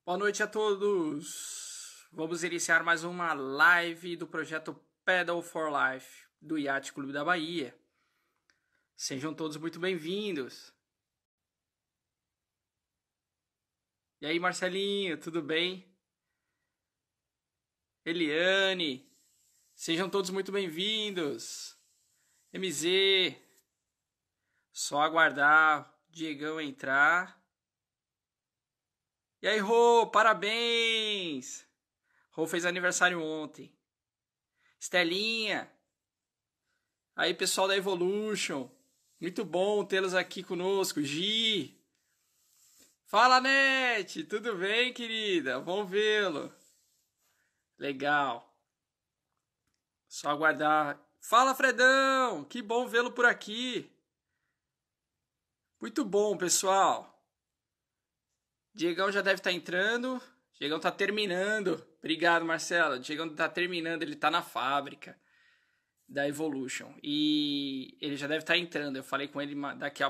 Boa noite a todos. Vamos iniciar mais uma live do projeto Pedal for Life do Yacht Clube da Bahia. Sejam todos muito bem-vindos. E aí, Marcelinho, tudo bem? Eliane, sejam todos muito bem-vindos. MZ, só aguardar o Diegão entrar. E aí, Rô, parabéns! Rô fez aniversário ontem. Estelinha. Aí, pessoal da Evolution. Muito bom tê-los aqui conosco. Gi. Fala, Nete. Tudo bem, querida? Bom vê-lo. Legal. Só aguardar. Fala, Fredão. Que bom vê-lo por aqui. Muito bom, pessoal. Diegão já deve estar entrando. Diegão está terminando. Obrigado, Marcelo. Diegão está terminando. Ele está na fábrica da Evolution. E ele já deve estar entrando. Eu falei com ele daqui a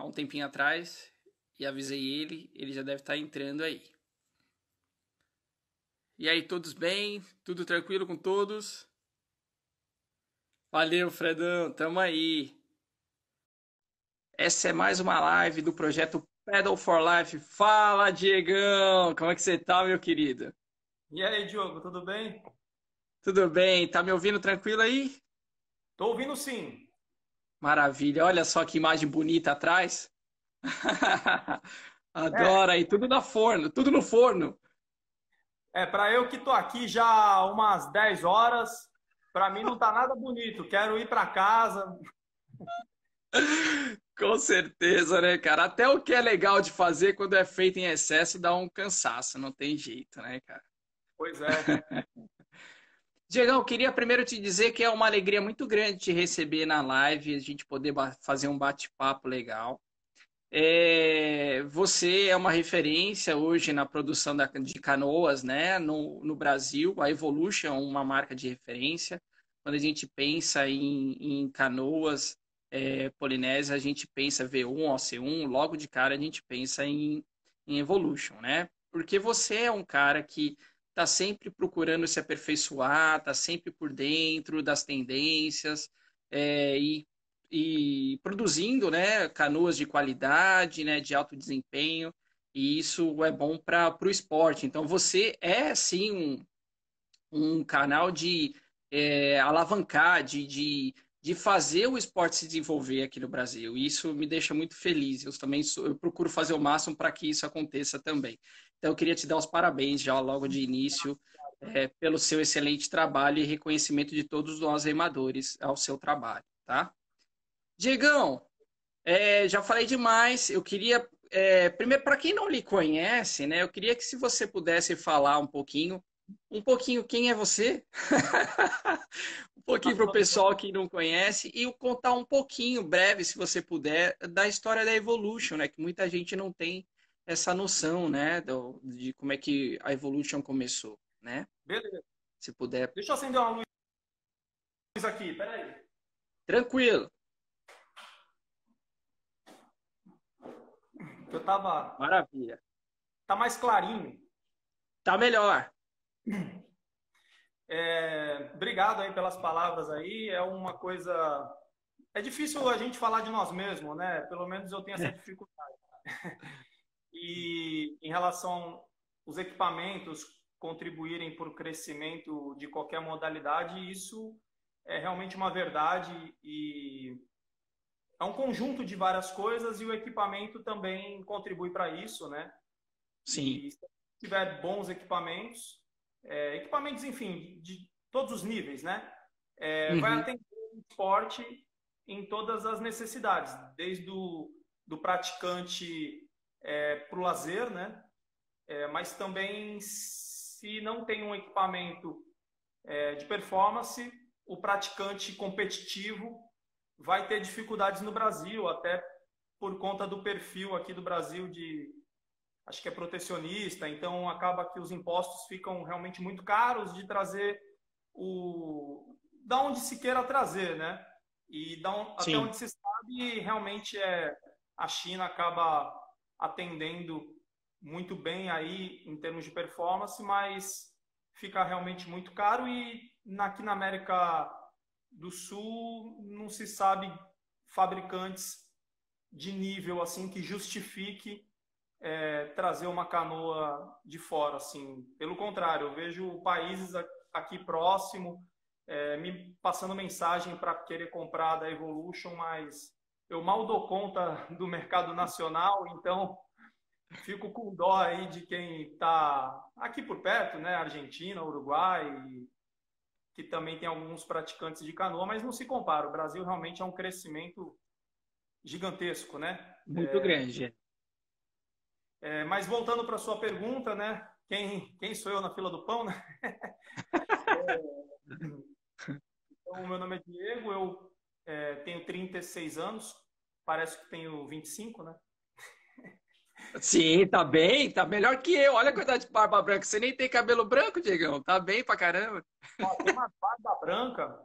um tempinho atrás e avisei ele. Ele já deve estar entrando aí. E aí, todos bem? Tudo tranquilo com todos? Valeu, Fredão. Tamo aí. Essa é mais uma live do projeto Pedal for Life. Fala, Diegão! Como é que você tá, meu querido? E aí, Diogo, tudo bem? Tudo bem? Tá me ouvindo tranquilo aí? Tô ouvindo sim. Maravilha. Olha só que imagem bonita atrás. É, Adoro aí. Tudo no forno, tudo no forno. para eu que tô aqui já há umas 10 horas, para mim não tá nada bonito. Quero ir para casa. Com certeza, né, cara? Até o que é legal de fazer quando é feito em excesso dá um cansaço, não tem jeito, né, cara? Pois é. Diegão, eu queria primeiro te dizer que é uma alegria muito grande te receber na live, a gente poder fazer um bate-papo legal. Você é uma referência hoje na produção de canoas, né, no Brasil. A Evolution é uma marca de referência. Quando a gente pensa em canoas polinésias, a gente pensa V1, OC1, logo de cara a gente pensa em Evolution, né? Porque você é um cara que está sempre procurando se aperfeiçoar, está sempre por dentro das tendências, e produzindo, né, canoas de qualidade, né, de alto desempenho, e isso é bom para o esporte. Então, você é, sim, um canal de alavancar, de fazer o esporte se desenvolver aqui no Brasil. E isso me deixa muito feliz. Eu também eu procuro fazer o máximo para que isso aconteça também. Então, eu queria te dar os parabéns já logo de início pelo seu excelente trabalho e reconhecimento de todos nós remadores ao seu trabalho, tá? Diegão, já falei demais. Eu queria, primeiro, para quem não lhe conhece, né? Eu queria que se você pudesse falar um pouquinho quem é você, um pouquinho para o pessoal que não conhece e contar um pouquinho, breve, se você puder, da história da Evolution, né? Que muita gente não tem essa noção, né? De como é que a Evolution começou, né? Beleza. Se puder, Deixa eu acender uma luz aqui, peraí. tranquilo, Que eu tava. maravilha. Tá mais clarinho. Tá melhor. Obrigado aí pelas palavras aí. É uma coisa. É difícil a gente falar de nós mesmos, né? Pelo menos eu tenho essa dificuldade. E em relação aos equipamentos contribuírem para o crescimento de qualquer modalidade, isso é realmente uma verdade e é um conjunto de várias coisas e o equipamento também contribui para isso, né? Sim. E se tiver bons equipamentos, equipamentos, enfim, de todos os níveis, né? Vai Uhum. atender o esporte em todas as necessidades, desde do praticante para o lazer, né? Mas também, se não tem um equipamento de performance, o praticante competitivo vai ter dificuldades no Brasil, até por conta do perfil aqui do Brasil de, acho que é protecionista, então acaba que os impostos ficam realmente muito caros de trazer da onde se queira trazer, né? E até Sim. onde se sabe, realmente a China acaba atendendo. muito bem aí em termos de performance, mas fica realmente muito caro e aqui na América do Sul não se sabe fabricantes de nível assim que justifique trazer uma canoa de fora, assim. Pelo contrário, eu vejo países aqui próximo me passando mensagem para querer comprar da Evolution, mas eu mal dou conta do mercado nacional, então fico com dó aí de quem está aqui por perto, né? Argentina, Uruguai, que também tem alguns praticantes de canoa, mas não se compara. O Brasil realmente é um crescimento gigantesco, né? Muito grande. Mas voltando para a sua pergunta, né? Quem sou eu na fila do pão, né? Então, o meu nome é Diego, eu tenho 36 anos, parece que tenho 25, né? Sim, tá bem, tá melhor que eu. Olha a quantidade de barba branca. Você nem tem cabelo branco, Diegão. Tá bem pra caramba. Ó, tem uma barba branca,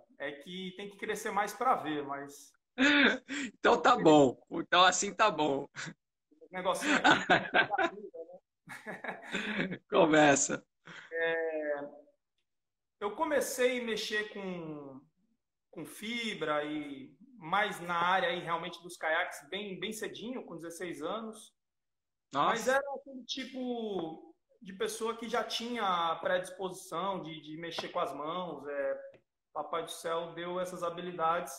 que tem que crescer mais para ver, mas Então tá bom. Então assim tá bom. o negocinho aqui Começa. eu comecei a mexer com fibra e mais na área aí realmente dos caiaques bem cedinho, com 16 anos. Mas Nossa. era aquele tipo de pessoa que já tinha predisposição de mexer com as mãos. Papai do Céu deu essas habilidades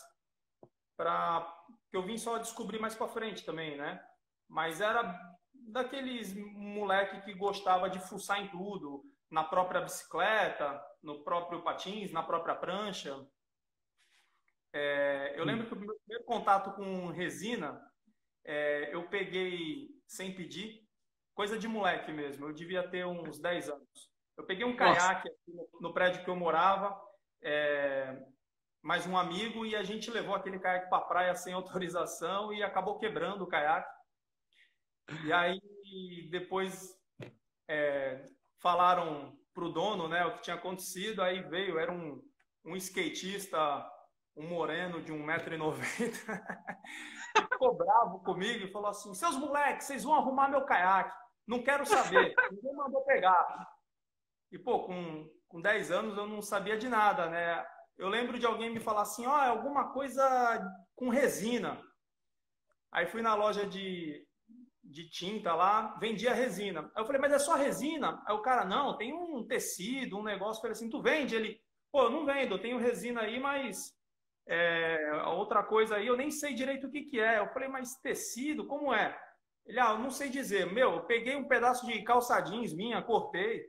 para que eu vim só descobrir mais para frente também, né? Mas era daqueles moleque que gostava de fuçar em tudo, na própria bicicleta, no próprio patins, na própria prancha. Eu lembro que o meu primeiro contato com resina, eu peguei sem pedir, coisa de moleque mesmo, eu devia ter uns 10 anos. Eu peguei um Nossa. caiaque aqui no prédio que eu morava, mais um amigo, e a gente levou aquele caiaque para a praia sem autorização e acabou quebrando o caiaque. E aí, depois, falaram pro dono, né, o que tinha acontecido, aí veio, era um skatista, um moreno de 1,90 m, e ficou bravo comigo e falou assim: seus moleques, vocês vão arrumar meu caiaque, não quero saber, ninguém mandou pegar. E, pô, com 10 anos eu não sabia de nada, né? Eu lembro de alguém me falar assim: ó, é alguma coisa com resina. Aí fui na loja de tinta lá, vendia resina. Aí eu falei, mas é só resina? Aí o cara, não, tem um tecido, um negócio. Eu falei assim, tu vende? Ele, pô, eu não vendo, eu tenho resina aí, mas a outra coisa aí eu nem sei direito o que que é. Eu falei, mas tecido, como é? Ele, eu não sei dizer. Meu, eu peguei um pedaço de calça jeans minha, cortei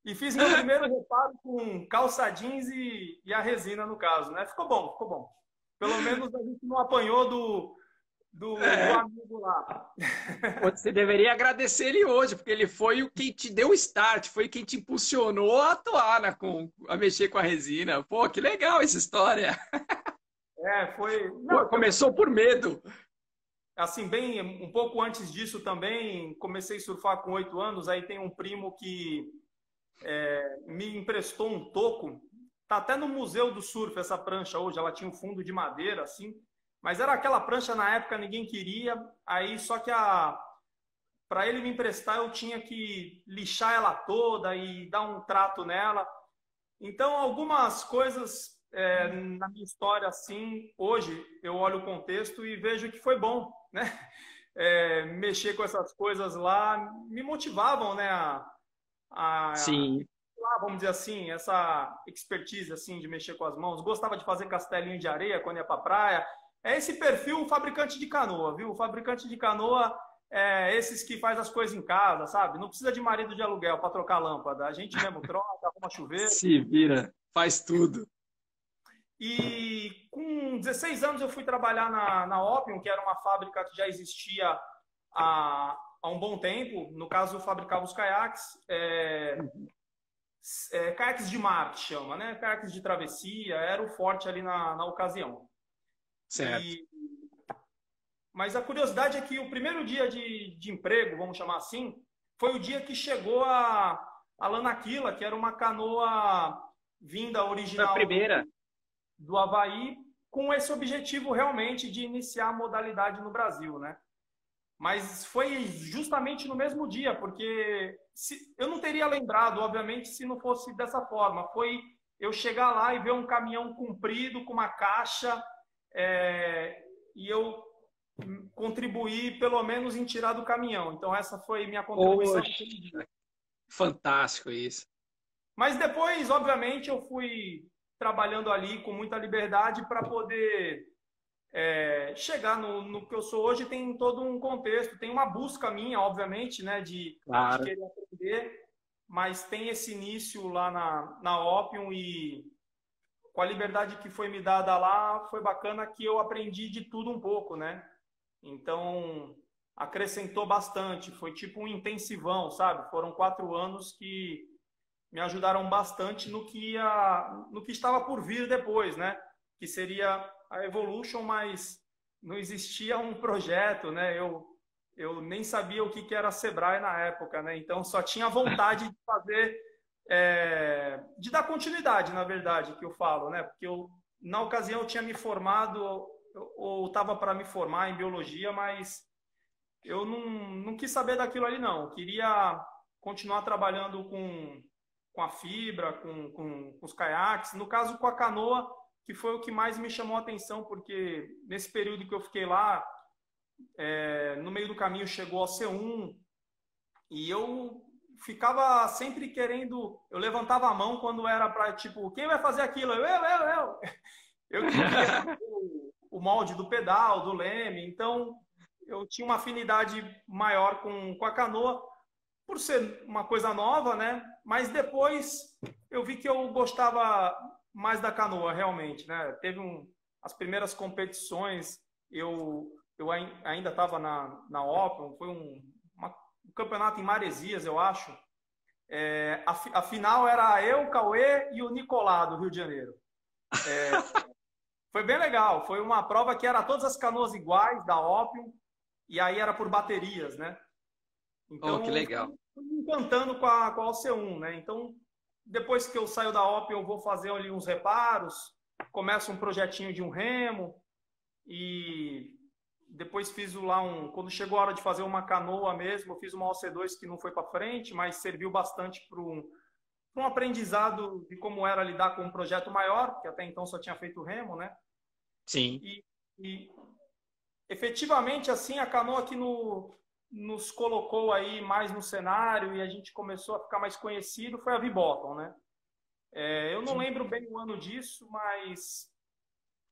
e fiz meu primeiro reparo com calça jeans e a resina no caso, né? Ficou bom, ficou bom. Pelo menos a gente não apanhou do É, amigo lá. você deveria agradecer ele hoje, porque ele foi o que te deu o start, foi quem te impulsionou a atuar, a mexer com a resina. Pô, que legal essa história. Foi. Pô, Não, começou por medo. assim, bem, um pouco antes disso também, comecei a surfar com 8 anos. Aí tem um primo que me emprestou um toco. Tá até no Museu do Surf essa prancha hoje. Ela tinha um fundo de madeira, assim. Mas era aquela prancha na época, ninguém queria. Aí só que para ele me emprestar, eu tinha que lixar ela toda e dar um trato nela. Então, algumas coisas na minha história, assim, hoje eu olho o contexto e vejo que foi bom, né? Mexer com essas coisas lá me motivavam, né? Sim. Vamos dizer assim, essa expertise assim de mexer com as mãos. Gostava de fazer castelinho de areia quando ia para praia. É esse perfil fabricante de canoa, viu? O fabricante de canoa esses que faz as coisas em casa, sabe? Não precisa de marido de aluguel para trocar lâmpada. A gente mesmo troca, arruma chuveiro. Se vira, faz tudo. E com 16 anos eu fui trabalhar na Opium, que era uma fábrica que já existia há um bom tempo. No caso, eu fabricava os caiaques. Caiaques de mar, que chama, né? Caiaques de travessia, era o forte ali na ocasião. Certo. Mas a curiosidade é que o primeiro dia de emprego, vamos chamar assim, foi o dia que chegou a Lanaquila, que era uma canoa vinda Foi a original primeira. do Havaí, com esse objetivo realmente de iniciar a modalidade no Brasil, né? Mas foi justamente no mesmo dia, porque eu não teria lembrado, obviamente, se não fosse dessa forma. Foi eu chegar lá e ver um caminhão comprido com uma caixa, e eu contribuir pelo menos em tirar do caminhão. Então essa foi minha contribuição naquele dia. Poxa, fantástico isso. Mas depois, obviamente, eu fui trabalhando ali com muita liberdade para poder chegar no que eu sou hoje. Tem todo um contexto, tem uma busca minha, obviamente, né, de Claro. querer aprender, mas tem esse início lá na Opium e com a liberdade que foi me dada lá, foi bacana que eu aprendi de tudo um pouco, né? Então, acrescentou bastante. Foi tipo um intensivão, sabe? Foram 4 anos que me ajudaram bastante no que estava por vir depois, né? Que seria a Evolution, mas não existia um projeto, né? Eu nem sabia o que era Sebrae na época, né? Então só tinha vontade de fazer, de dar continuidade, na verdade, que eu falo, né? Porque na ocasião eu tinha me formado ou estava para me formar em biologia, mas eu não quis saber daquilo ali, não. Eu queria continuar trabalhando com a fibra, com os caiaques, no caso com a canoa, que foi o que mais me chamou a atenção, porque nesse período que eu fiquei lá, no meio do caminho chegou ao C1, e eu ficava sempre querendo, eu levantava a mão quando era para, tipo, quem vai fazer aquilo? Eu. Eu que queria fazer o molde do pedal, do leme, então eu tinha uma afinidade maior com a canoa, por ser uma coisa nova, né? Mas depois eu vi que eu gostava mais da canoa, realmente, né? As primeiras competições, eu ainda estava na Open, foi um campeonato em Maresias, eu acho. A final era eu, o Cauê e o Nicolá, do Rio de Janeiro. Foi bem legal, foi uma prova que era todas as canoas iguais, da Opium, e aí era por baterias, né? Oh, que Então, legal. fui me encantando com a OC1, né? Então, depois que eu saio da OP, eu vou fazer ali uns reparos, começo um projetinho de um remo e depois fiz lá quando chegou a hora de fazer uma canoa mesmo, eu fiz uma OC2 que não foi para frente, mas serviu bastante para um aprendizado de como era lidar com um projeto maior, que até então só tinha feito remo, né? Sim. E efetivamente, assim, a canoa que nos colocou aí mais no cenário e a gente começou a ficar mais conhecido foi a V-Bottom, né? Eu não Sim. lembro bem o ano disso, mas,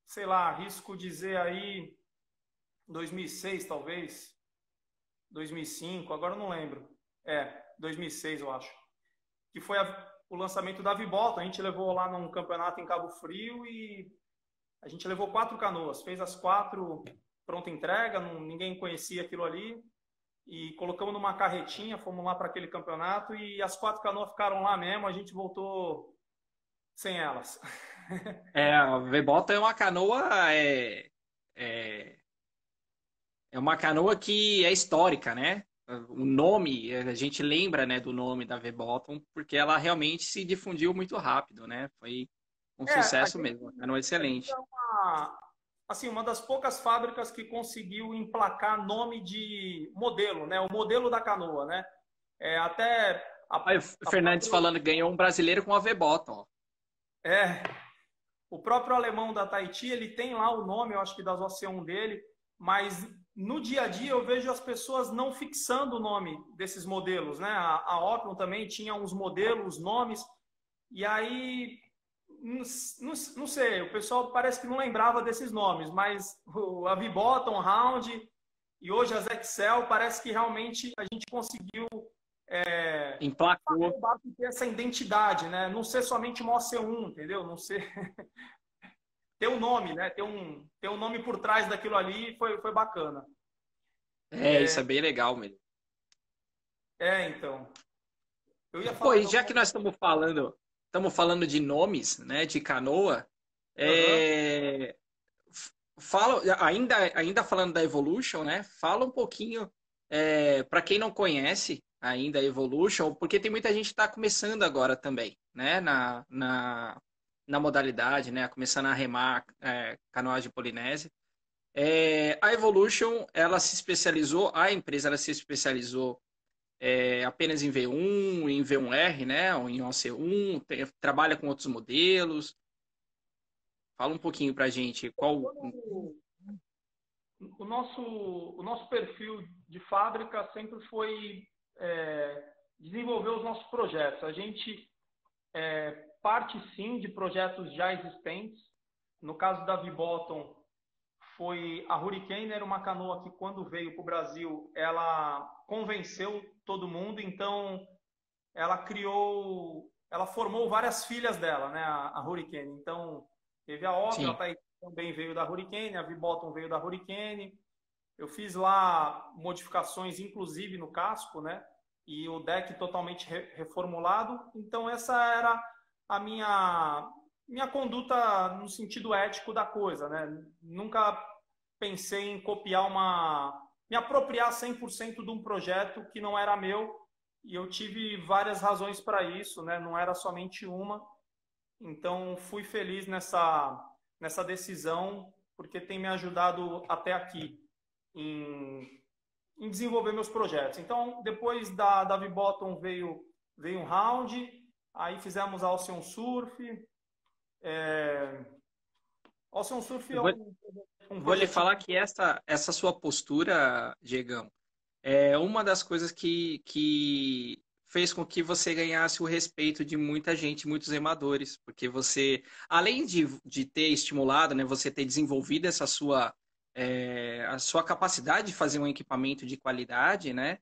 sei lá, arrisco dizer aí 2006, talvez, 2005, agora eu não lembro. 2006, eu acho. Que foi o lançamento da V-Bottom. A gente levou lá num campeonato em Cabo Frio e a gente levou 4 canoas. Fez as 4 pronta entrega, ninguém conhecia aquilo ali. E colocamos numa carretinha, fomos lá para aquele campeonato e as 4 canoas ficaram lá mesmo, a gente voltou sem elas. A V-Bota é uma canoa, é, é uma canoa que é histórica, né? O nome, a gente lembra, né, do nome da V-Bottom, porque ela realmente se difundiu muito rápido, né? Foi um A sucesso gente, mesmo, uma canoa a gente é excelente. uma das poucas fábricas que conseguiu emplacar nome de modelo, né? O modelo da canoa, né? Até Olha, o a Fernandes próprio, falando que ganhou um brasileiro com a V-Bottom, ó. é, o próprio alemão da Tahiti, ele tem lá o nome, eu acho que das OC1 dele, mas no dia a dia eu vejo as pessoas não fixando o nome desses modelos, né? A Opel também tinha uns modelos, nomes, e aí, não sei, o pessoal parece que não lembrava desses nomes, mas a V-Bottom, Round e hoje as Excel, parece que realmente a gente conseguiu fazer Emplacou. o barco ter essa identidade, né? Não ser somente uma OC1, entendeu? Não ser ter um nome, né? Ter um nome por trás daquilo ali foi bacana. Isso é bem legal mesmo. Então. Eu ia Pô, falar e de já que alguma nós coisa. estamos falando de nomes, né, de canoa, Aham. é, fala, ainda falando da Evolution, né? Fala um pouquinho, para quem não conhece ainda a Evolution, porque tem muita gente que está começando agora também, né? Na modalidade, né? Começando a remar canoagem polinésia. A Evolution, ela se especializou, a empresa ela se especializou apenas em V1, em V1R, né? Ou em OC1, trabalha com outros modelos. Fala um pouquinho pra gente qual. O nosso perfil de fábrica sempre foi desenvolver os nossos projetos. A gente parte sim de projetos já existentes. No caso da V-Bottom, foi a Hurricane, era uma canoa que quando veio para o Brasil, ela convenceu todo mundo, então ela formou várias filhas dela, né, a Hurricane. Então, teve a Óbvio, a Sim, Thaís também veio da Hurricane, a V-Bottom veio da Hurricane. Eu fiz lá modificações, inclusive no casco, né? E o deck totalmente reformulado. Então, essa era a minha conduta no sentido ético da coisa, né? Nunca pensei em copiar me apropriar 100% de um projeto que não era meu. E eu tive várias razões para isso, né? Não era somente uma. Então, fui feliz nessa decisão, porque tem me ajudado até aqui em, em desenvolver meus projetos. Então, depois da V-Bottom veio um round, aí fizemos a Ocean Surf. É... Ocean Surf eu é vou, um vou lhe projetinho. falar que essa sua postura, Diegão, é uma das coisas que fez com que você ganhasse o respeito de muita gente, muitos remadores, porque você, além de ter estimulado, né, você ter desenvolvido a sua capacidade de fazer um equipamento de qualidade, né,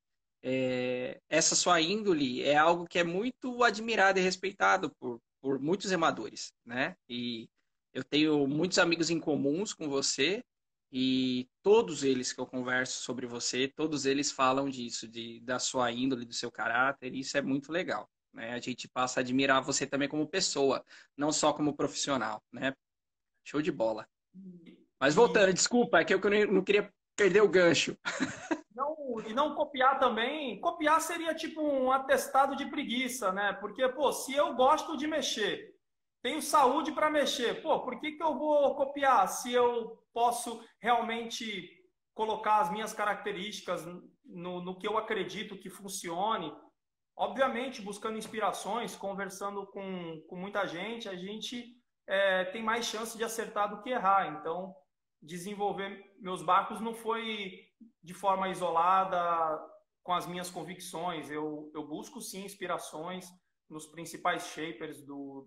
essa sua índole é algo que é muito admirado e respeitado por muitos remadores, né, e eu tenho muitos amigos em comuns com você, e todos eles que eu converso sobre você, todos eles falam disso, da sua índole, do seu caráter, e isso é muito legal, né? A gente passa a admirar você também como pessoa, não só como profissional, né? Show de bola. Mas E voltando, desculpa, é que eu não queria perder o gancho. não copiar também. Copiar seria tipo um atestado de preguiça, né? Porque, pô, se eu gosto de mexer, tenho saúde para mexer, pô, por que eu vou copiar se eu posso realmente colocar as minhas características no que eu acredito que funcione? Obviamente, buscando inspirações, conversando com muita gente, a gente tem mais chance de acertar do que errar. Então, desenvolver meus barcos não foi de forma isolada com as minhas convicções. Eu busco sim inspirações nos principais shapers do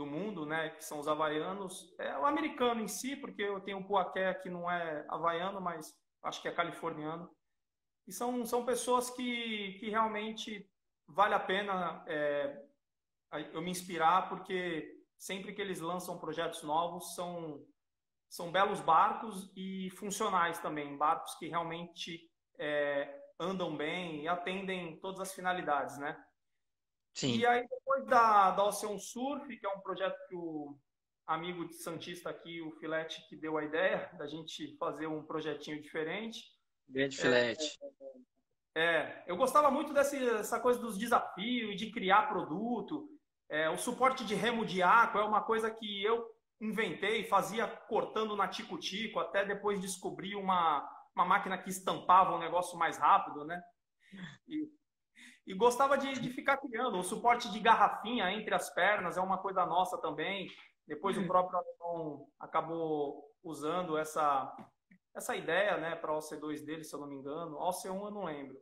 mundo, né, que são os havaianos. É o americano em si, porque eu tenho um Puaké que não é havaiano, mas acho que é californiano. E são pessoas que realmente vale a pena eu me inspirar, porque sempre que eles lançam projetos novos, são belos barcos e funcionais também, barcos que realmente andam bem e atendem todas as finalidades, né? E Sim, aí, depois da Ocean Surf, que é um projeto que o amigo de Santista aqui, o Filete, que deu a ideia da gente fazer um projetinho diferente. grande filete. Eu gostava muito dessa coisa dos desafios e de criar produto. O suporte de remo de aqua é uma coisa que eu inventei, fazia cortando na tico-tico, até depois descobri uma máquina que estampava um negócio mais rápido, né? E, e gostava de ficar criando. O suporte de garrafinha entre as pernas é uma coisa nossa também. Depois o próprio alemão acabou usando essa ideia, né, para o OC2 dele, se eu não me engano. OC1 eu não lembro.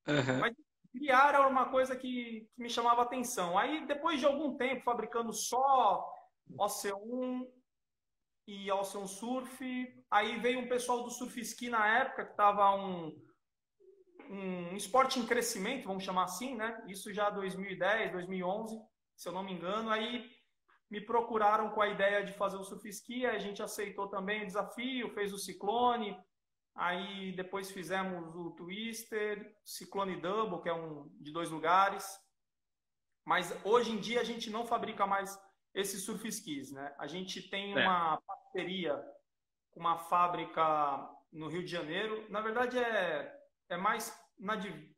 Uhum. Mas criar era uma coisa que me chamava atenção. Aí, depois de algum tempo fabricando só OC1 e Ocean Surf, aí veio um pessoal do Surf Ski na época, que estava um esporte em crescimento, vamos chamar assim, né? Isso já 2010, 2011, se eu não me engano. Aí me procuraram com a ideia de fazer o Surf Ski, a gente aceitou também o desafio, fez o Ciclone. Aí depois fizemos o Twister, Ciclone Double, que é um de 2 lugares. Mas hoje em dia a gente não fabrica mais esses surf skis, né? A gente tem É. uma parceria com uma fábrica no Rio de Janeiro. Na verdade é mais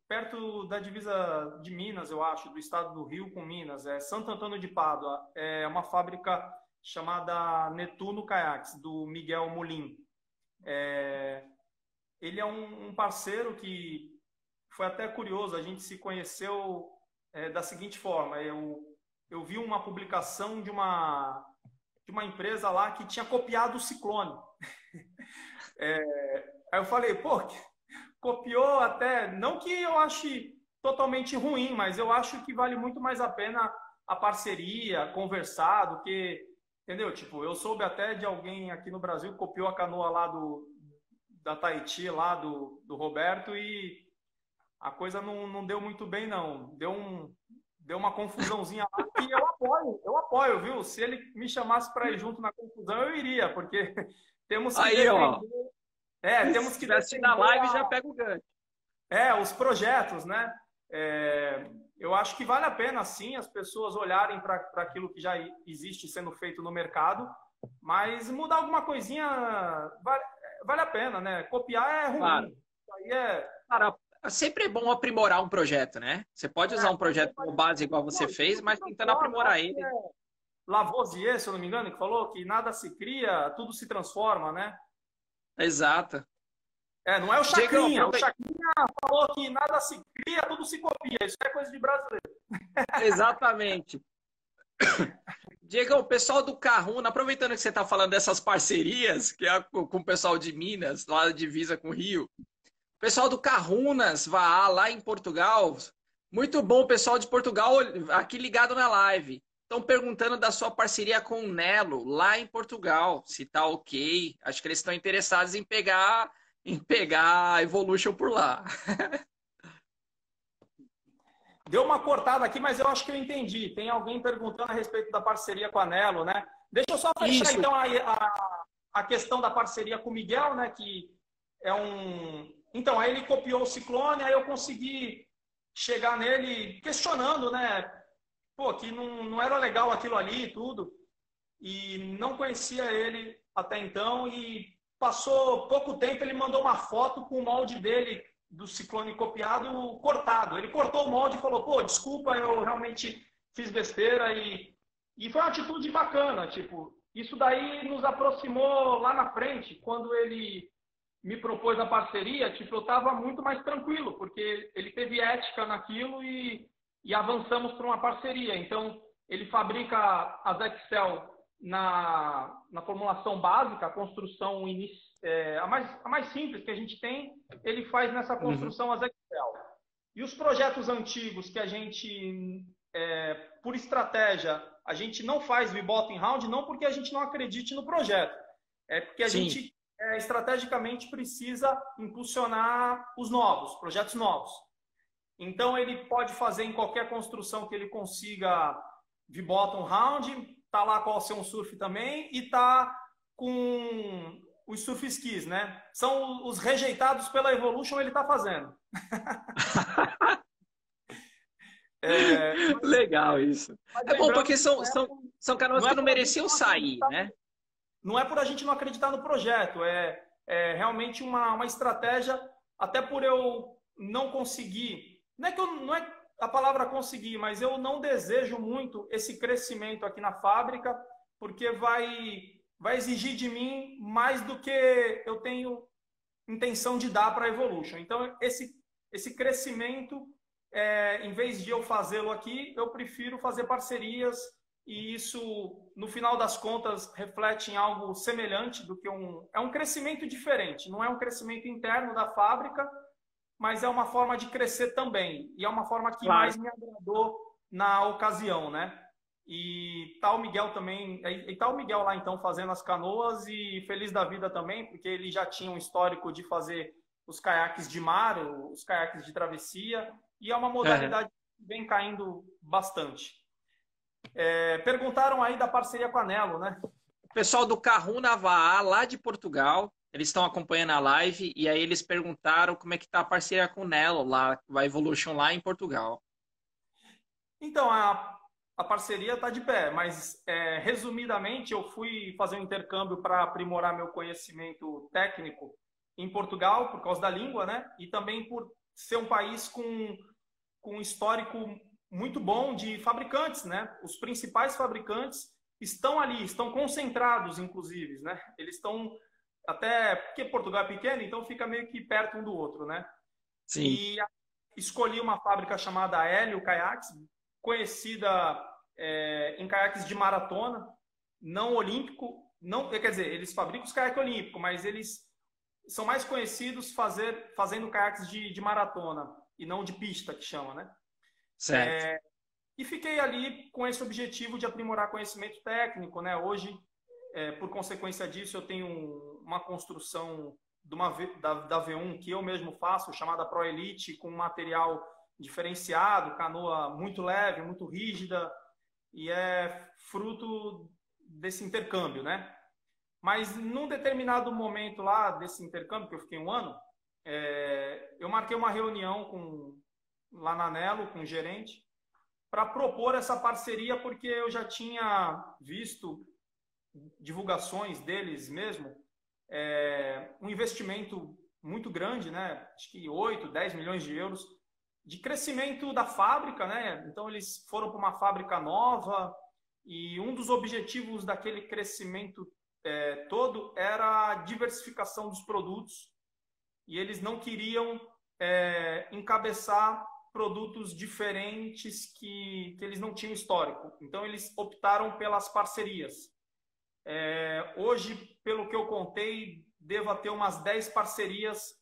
perto da divisa de Minas, eu acho, do estado do Rio com Minas. É Santo Antônio de Pádua. É uma fábrica chamada Netuno Kayaks, do Miguel Molim. Ele é um parceiro que foi até curioso, a gente se conheceu da seguinte forma, eu vi uma publicação de uma empresa lá que tinha copiado o Ciclone. Aí eu falei, pô, copiou até, não que eu ache totalmente ruim, mas eu acho que vale muito mais a pena a parceria, conversar, do que, entendeu? Tipo, eu soube até de alguém aqui no Brasil que copiou a canoa lá da Tahiti, lá do Roberto, e a coisa não deu muito bem, não. Deu uma confusãozinha lá que eu apoio, viu? Se ele me chamasse para ir junto na confusão, eu iria, porque temos que Aí, defender. ó. Temos que Se assistir na live, já pega o gancho. os projetos, né? Eu acho que vale a pena, sim, as pessoas olharem para aquilo que já existe sendo feito no mercado, mas mudar alguma coisinha vale a pena, né? Copiar é ruim. Claro. Isso aí Cara, sempre é bom aprimorar um projeto, né? Você pode usar um projeto como base igual você fez, mas tentando aprimorar ele. Lavoisier, se eu não me engano, que falou que nada se cria, tudo se transforma, né? Exato. Não é o Chacrinha. Diego, o Chacrinha falou que nada se cria, tudo se copia. Isso é coisa de brasileiro. Exatamente. Diego, o pessoal do Carruna, aproveitando que você está falando dessas parcerias, que é com o pessoal de Minas, lá da divisa com o Rio, o pessoal do Carrunas, lá em Portugal, muito bom o pessoal de Portugal aqui ligado na live. Estão perguntando da sua parceria com o Nelo, lá em Portugal, se tá ok. Acho que eles estão interessados em pegar a Evolution por lá. Deu uma cortada aqui, mas eu acho que eu entendi. Tem alguém perguntando a respeito da parceria com a Nelo, né? Deixa eu só fechar, então, a questão da parceria com o Miguel, né? Que é um... Então, aí ele copiou o Ciclone, aí eu consegui chegar nele questionando, né? Pô, que não era legal aquilo ali e tudo. E não conhecia ele até então. E passou pouco tempo, ele mandou uma foto com o molde dele do Ciclone copiado, cortado. Ele cortou o molde e falou, pô, desculpa, eu realmente fiz besteira. E foi uma atitude bacana, tipo, isso daí nos aproximou lá na frente, quando ele me propôs a parceria, tipo, eu estava muito mais tranquilo, porque ele teve ética naquilo e avançamos para uma parceria. Então, ele fabrica as Excel na formulação básica, a construção a mais simples que a gente tem, ele faz nessa construção as Excel. E os projetos antigos que a gente, por estratégia, a gente não faz V-Bottom Round, não porque a gente não acredite no projeto, é porque a gente estrategicamente precisa impulsionar os projetos novos. Então, ele pode fazer em qualquer construção que ele consiga V-Bottom Round, tá lá com o Ocean Surf também, e tá com os surf skis, né? São os rejeitados pela Evolution, ele tá fazendo. Legal isso. É bom, porque são canoas que não mereciam sair, né? Não é por a gente não acreditar no projeto, é realmente uma estratégia, até por eu não conseguir, não é a palavra conseguir, mas eu não desejo muito esse crescimento aqui na fábrica, porque vai exigir de mim mais do que eu tenho intenção de dar para a Evolution. Então, esse crescimento, em vez de eu fazê-lo aqui, eu prefiro fazer parcerias, e isso, no final das contas, reflete em algo semelhante do que é um crescimento diferente. Não é um crescimento interno da fábrica, mas é uma forma de crescer também. E é uma forma que mais me agradou na ocasião, né? E tá o Miguel também, e tá o Miguel lá então fazendo as canoas, e feliz da vida também, porque ele já tinha um histórico de fazer os caiaques de mar, os caiaques de travessia, e é uma modalidade que vem caindo bastante. Perguntaram aí da parceria com a Nelo, né? O pessoal do Carruna Vaa, lá de Portugal, eles estão acompanhando a live, e aí eles perguntaram como é que tá a parceria com o Nelo, lá, a Evolution lá em Portugal. Então, a parceria está de pé, mas resumidamente eu fui fazer um intercâmbio para aprimorar meu conhecimento técnico em Portugal, por causa da língua, né? E também por ser um país com um histórico muito bom de fabricantes, né? Os principais fabricantes estão ali, estão concentrados, inclusive, né? Eles estão até porque Portugal é pequeno, então fica meio que perto um do outro, né? Sim, E escolhi uma fábrica chamada Hélio Kayaks, conhecida em caiaques de maratona, não olímpico, não, quer dizer, eles fabricam os caiaques olímpicos, mas eles são mais conhecidos fazendo caiaques de maratona e não de pista, que chama, né? certo. E fiquei ali com esse objetivo de aprimorar conhecimento técnico, né? Hoje, por consequência disso, eu tenho uma construção da V1 que eu mesmo faço, chamada Pro Elite, com material diferenciado, canoa muito leve, muito rígida, e é fruto desse intercâmbio, né? Mas num determinado momento lá desse intercâmbio, que eu fiquei um ano, eu marquei uma reunião lá na Nelo, com o gerente, para propor essa parceria, porque eu já tinha visto divulgações deles mesmo, um investimento muito grande, né? Acho que 8, 10 milhões de euros, de crescimento da fábrica, né? Então eles foram para uma fábrica nova e um dos objetivos daquele crescimento todo era a diversificação dos produtos e eles não queriam encabeçar produtos diferentes que eles não tinham histórico. Então eles optaram pelas parcerias. Hoje, pelo que eu contei, deva ter umas 10 parcerias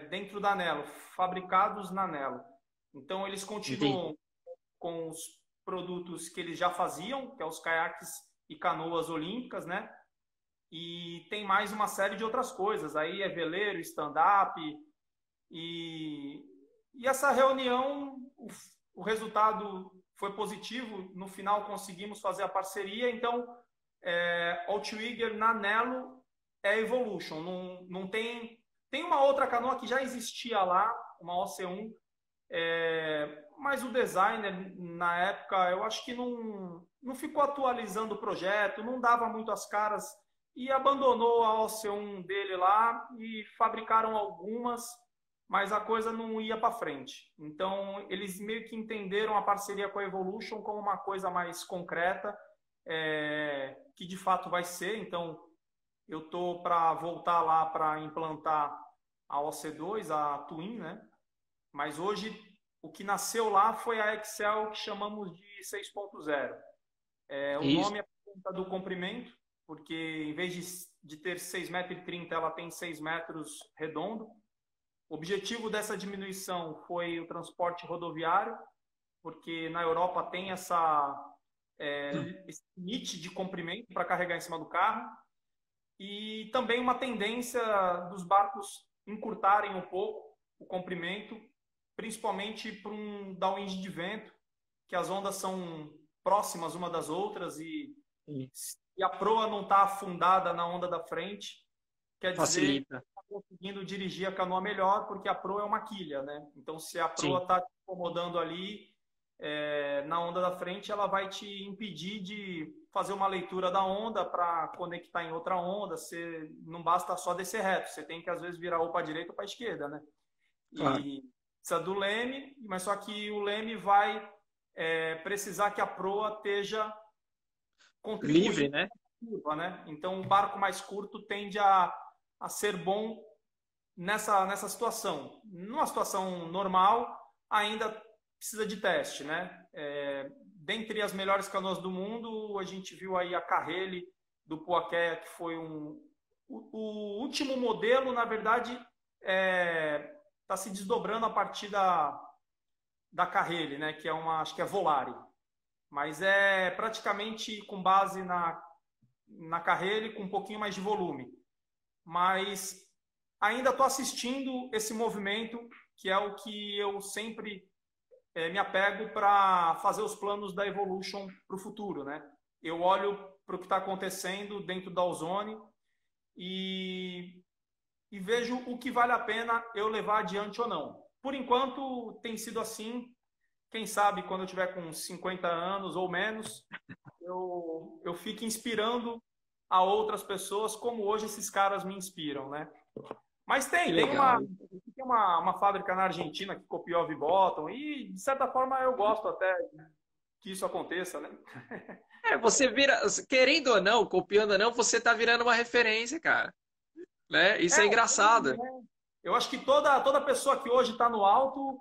dentro da Nelo, fabricados na Nelo. Então, eles Entendi. continuam com os produtos que eles já faziam, que é os caiaques e canoas olímpicas, né? E tem mais uma série de outras coisas. Aí é veleiro, stand-up. E, e essa reunião, o resultado foi positivo. No final, conseguimos fazer a parceria. Então, Outwigger na Nelo é Evolution. Não tem. Tem uma outra canoa que já existia lá, uma OC1, mas o designer, na época, eu acho que não ficou atualizando o projeto, não dava muito as caras e abandonou a OC1 dele lá e fabricaram algumas, mas a coisa não ia para frente. Então, eles meio que entenderam a parceria com a Evolution como uma coisa mais concreta, que de fato vai ser. Então, eu estou para voltar lá para implantar a OC2, a Twin, né? Mas hoje o que nasceu lá foi a Excel que chamamos de 6.0. O Isso. nome é por conta do comprimento, porque em vez de ter 6,30 m, ela tem 6 metros redondo. O objetivo dessa diminuição foi o transporte rodoviário, porque na Europa tem esse limite de comprimento para carregar em cima do carro. E também uma tendência dos barcos encurtarem um pouco o comprimento, principalmente por um downwind de vento, que as ondas são próximas uma das outras e a proa não está afundada na onda da frente, quer dizer que Facilita. está conseguindo dirigir a canoa melhor, porque a proa é uma quilha, né? Então, se a proa Sim. está te incomodando ali na onda da frente, ela vai te impedir de fazer uma leitura da onda para conectar em outra onda. Você não basta só descer reto, você tem que às vezes virar ou para a direita ou para a esquerda, né? Claro. E precisa do leme, mas só que o leme vai precisar que a proa esteja Livre, contribuindo né? com a curva, né? Então, um barco mais curto tende a ser bom nessa situação. Numa situação normal, ainda precisa de teste, né? Dentre as melhores canoas do mundo, a gente viu aí a Carrelli do Poiquet, que foi o último modelo, na verdade, está se desdobrando a partir da Carrelli, né? Que é acho que é Volare. Mas é praticamente com base na Carrelli, com um pouquinho mais de volume. Mas ainda estou assistindo esse movimento, que é o que eu sempre me apego para fazer os planos da Evolution para o futuro, né? Eu olho para o que está acontecendo dentro da Ozone e vejo o que vale a pena eu levar adiante ou não. Por enquanto, tem sido assim. Quem sabe quando eu tiver com 50 anos ou menos, eu fique inspirando a outras pessoas como hoje esses caras me inspiram, né? Mas Que tem legal. uma fábrica na Argentina que copiou a V-Bottom e, de certa forma, eu gosto até. que isso aconteça, né? Você vira, querendo ou não, copiando ou não, você tá virando uma referência, cara. Né? Isso É, é engraçado. eu acho que toda pessoa que hoje está no alto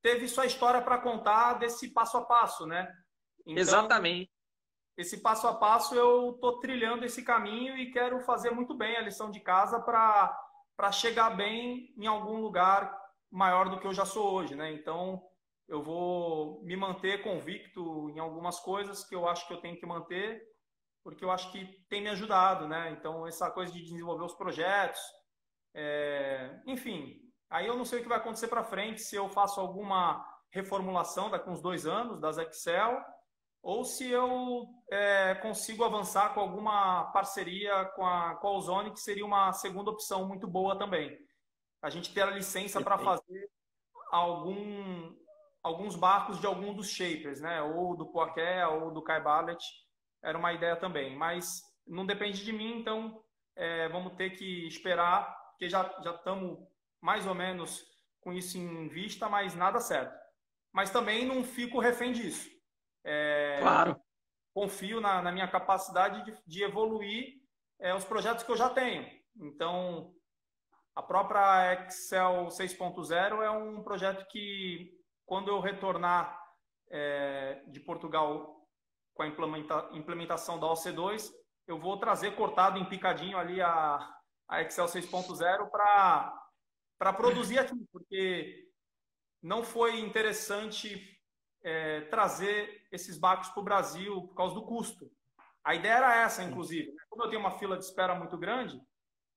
teve sua história para contar desse passo a passo, né? Então, Exatamente. esse passo a passo eu estou trilhando esse caminho e quero fazer muito bem a lição de casa para chegar bem em algum lugar maior do que eu já sou hoje, né? Então, eu vou me manter convicto em algumas coisas que eu acho que eu tenho que manter, porque eu acho que tem me ajudado, né? Então, essa coisa de desenvolver os projetos, enfim, aí eu não sei o que vai acontecer para frente, se eu faço alguma reformulação daqui a uns 2 anos das Excel, ou se eu consigo avançar com alguma parceria com a Ozone, que seria uma segunda opção muito boa também. A gente ter a licença para Perfeito. fazer algum, alguns barcos de algum dos shapers, né? Ou do Poiquet, ou do Kai Ballet, era uma ideia também. Mas não depende de mim, então vamos ter que esperar, porque já estamos mais ou menos com isso em vista, mas nada certo. Mas também não fico refém disso. Claro. Confio na minha capacidade de evoluir os projetos que eu já tenho. Então, a própria Excel 6.0 é um projeto que, quando eu retornar de Portugal com a implementação da OC2, eu vou trazer cortado em picadinho ali a Excel 6.0 para produzir aqui, porque não foi interessante trazer esses barcos para o Brasil por causa do custo. A ideia era essa, inclusive. Como eu tenho uma fila de espera muito grande,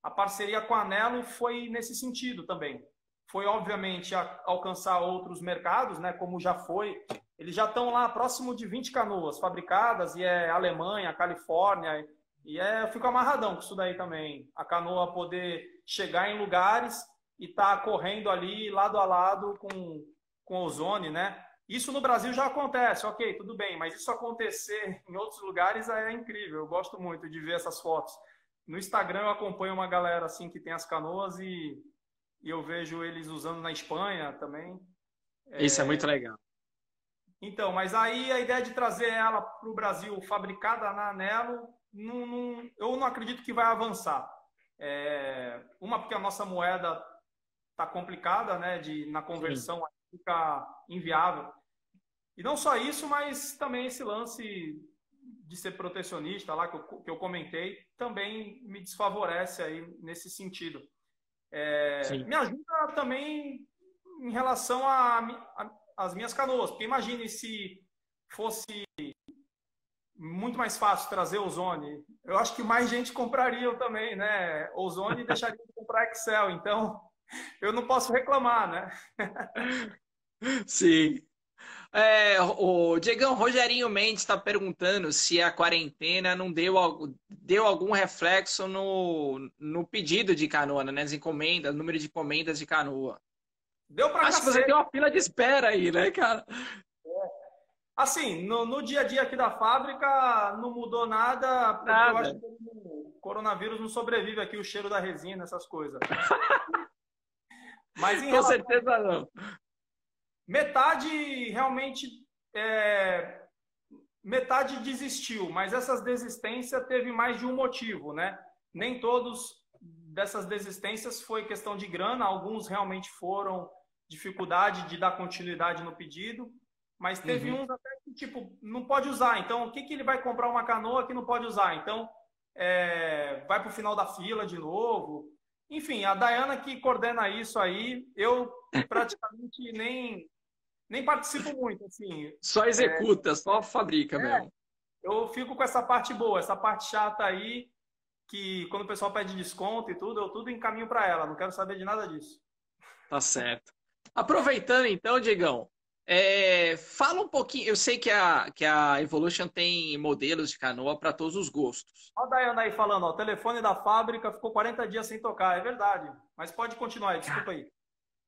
a parceria com a Anelo foi nesse sentido também. Foi, obviamente, alcançar outros mercados, né, como já foi. Eles já estão lá próximo de 20 canoas fabricadas, e é Alemanha, Califórnia, e eu fico amarradão com isso daí também. A canoa poder chegar em lugares e estar correndo ali lado a lado com ozone, né? Isso no Brasil já acontece, ok, tudo bem, mas isso acontecer em outros lugares é incrível. Eu gosto muito de ver essas fotos. No Instagram eu acompanho uma galera assim que tem as canoas e eu vejo eles usando na Espanha também. Isso é muito legal. Então, mas aí a ideia de trazer ela para o Brasil fabricada na Anelo, eu não acredito que vai avançar. Uma, porque a nossa moeda está complicada, né? Na Sim. conversão fica inviável. E não só isso, mas também esse lance de ser protecionista lá que eu comentei também me desfavorece aí nesse sentido. Sim. Me ajuda também em relação às minhas canoas, porque imagine se fosse muito mais fácil trazer Ozone. Eu acho que mais gente compraria também, né? Ozone deixaria de comprar Excel, então eu não posso reclamar, né? Sim. O Diegão Rogerinho Mendes está perguntando se a quarentena não deu algum reflexo no pedido de canoa, né? Nas encomendas, número de encomendas de canoa. Deu pra Acho que você tem cacete. uma fila de espera aí, né, cara? Assim, no dia a dia aqui da fábrica não mudou nada, porque eu acho Nada. que o coronavírus não sobrevive aqui, o cheiro da resina, essas coisas. Mas em Com relação. certeza não. Metade realmente. é, Metade desistiu, mas essas desistências teve mais de um motivo, né? Nem todos dessas desistências foi questão de grana, alguns realmente foram dificuldade de dar continuidade no pedido, mas teve Uhum. uns até que, tipo, não pode usar. Então, o que, que ele vai comprar uma canoa que não pode usar? Então, vai para o final da fila de novo. Enfim, a Dayana que coordena isso aí, eu praticamente nem participo muito, assim. Só executa, só fabrica mesmo. Eu fico com essa parte boa, essa parte chata aí, que quando o pessoal pede desconto e tudo, eu tudo encaminho para ela, não quero saber de nada disso. Tá certo. Aproveitando então, Diegão, fala um pouquinho. Eu sei que a Evolution tem modelos de canoa para todos os gostos. Olha a Dayana aí falando, ó, o telefone da fábrica ficou 40 dias sem tocar, é verdade. Mas pode continuar aí, desculpa aí.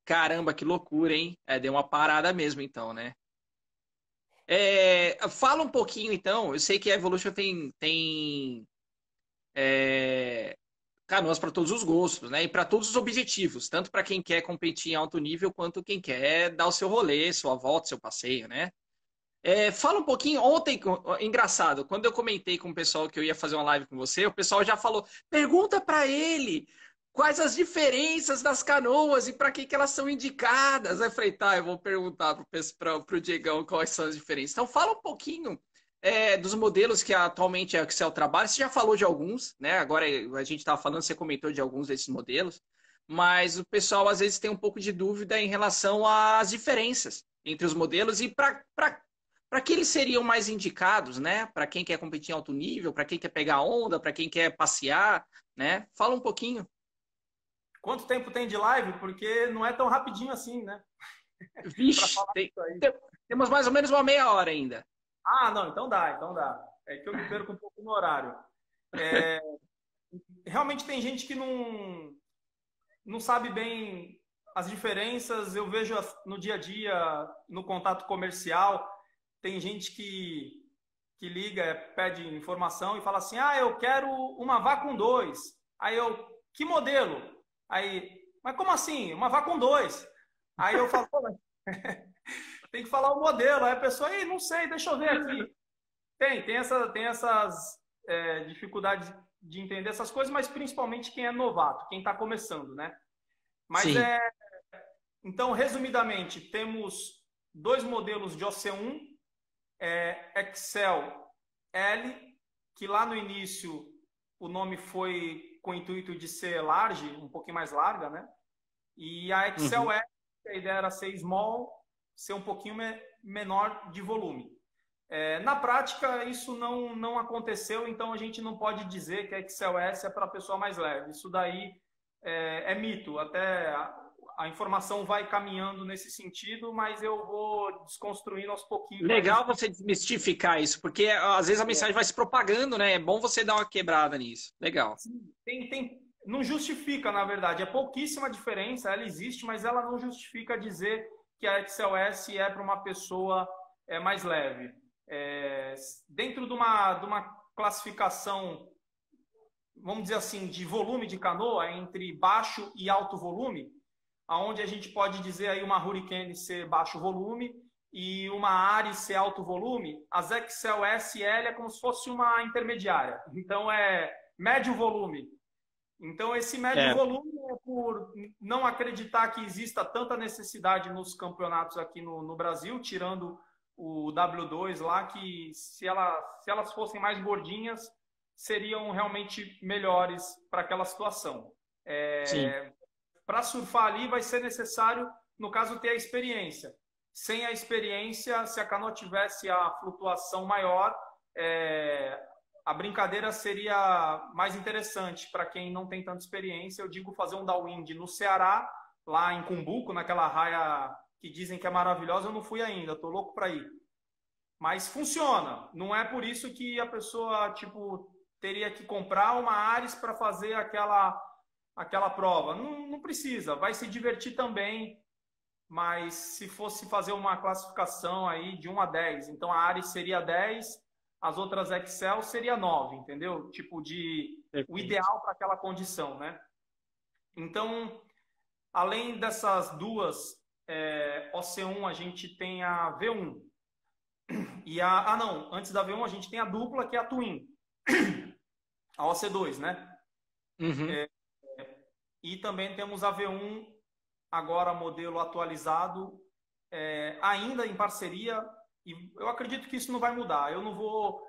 Caramba, que loucura, hein? Deu uma parada mesmo, então, né? Fala um pouquinho, então. Eu sei que a Evolution tem canoas para todos os gostos, né? E para todos os objetivos, tanto para quem quer competir em alto nível quanto quem quer dar o seu rolê, sua volta, seu passeio, né? Fala um pouquinho, ontem, engraçado, quando eu comentei com o pessoal que eu ia fazer uma live com você, o pessoal já falou, pergunta para ele quais as diferenças das canoas e para que elas são indicadas. Aí eu falei, tá, eu vou perguntar pro Diegão quais são as diferenças. Então fala um pouquinho dos modelos que atualmente a Excel trabalha. Você já falou de alguns, né? Agora a gente estava falando, você comentou de alguns desses modelos, mas o pessoal às vezes tem um pouco de dúvida em relação às diferenças entre os modelos e para que eles seriam mais indicados, né? Para quem quer competir em alto nível, para quem quer pegar onda, para quem quer passear, né? Fala um pouquinho. Quanto tempo tem de live? Porque não é tão rapidinho assim, né? Para Vixe, falar isso aí. temos mais ou menos uma meia hora ainda. Ah, não, então dá, então dá. É que eu me perco um pouco no horário. É, realmente tem gente que não sabe bem as diferenças. Eu vejo no dia a dia, no contato comercial, tem gente que liga, pede informação e fala assim: ah, eu quero uma Vacom 2. Aí eu, que modelo? Aí, mas como assim? Uma Vacom 2. Aí eu falo, pô, mas tem que falar o modelo. Aí a pessoa, ei, não sei, deixa eu ver aqui. Tem essas dificuldades de entender essas coisas, mas principalmente quem é novato, quem está começando, né? Mas Sim. então, resumidamente, temos dois modelos de OC1, Excel L, que lá no início o nome foi com o intuito de ser large, um pouquinho mais larga, né? E a Excel Uhum. S, a ideia era ser small, ser um pouquinho menor de volume. Na prática, isso não aconteceu, então a gente não pode dizer que a Excel S é para a pessoa mais leve. Isso daí é mito. Até a informação vai caminhando nesse sentido, mas eu vou desconstruindo aos pouquinhos para a gente. Legal você desmistificar isso, porque às vezes a mensagem vai se propagando, né? É bom você dar uma quebrada nisso. Legal. Não justifica, na verdade. É pouquíssima diferença, ela existe, mas ela não justifica dizer que a Excel S é para uma pessoa mais leve. Dentro de uma classificação, vamos dizer assim, de volume de canoa, entre baixo e alto volume, aonde a gente pode dizer aí uma Hurricane ser baixo volume e uma Ares ser alto volume, as Excel SL é como se fosse uma intermediária. Então é médio volume. Então esse médio É, volume é por não acreditar que exista tanta necessidade nos campeonatos aqui no Brasil, tirando o W2 lá, que se elas fossem mais gordinhas, seriam realmente melhores para aquela situação. sim. Para surfar ali vai ser necessário, no caso, ter a experiência. Sem a experiência, se a canoa tivesse a flutuação maior, a brincadeira seria mais interessante para quem não tem tanta experiência. Eu digo fazer um downwind no Ceará, lá em Cumbuco, naquela raia que dizem que é maravilhosa. Eu não fui ainda, estou louco para ir. Mas funciona. Não é por isso que a pessoa tipo teria que comprar uma Ares para fazer aquela prova. Não precisa, vai se divertir também, mas se fosse fazer uma classificação aí de 1 a 10, então a Ares seria 10, as outras Excel seria 9, entendeu? Tipo o Perfeito. ideal para aquela condição, né? Então, além dessas duas OC1, a gente tem a V1. Não, antes da V1 a gente tem a dupla, que é a Twin, a OC2, né? Uhum. E também temos a V1 agora modelo atualizado, ainda em parceria, e eu acredito que isso não vai mudar. Eu não vou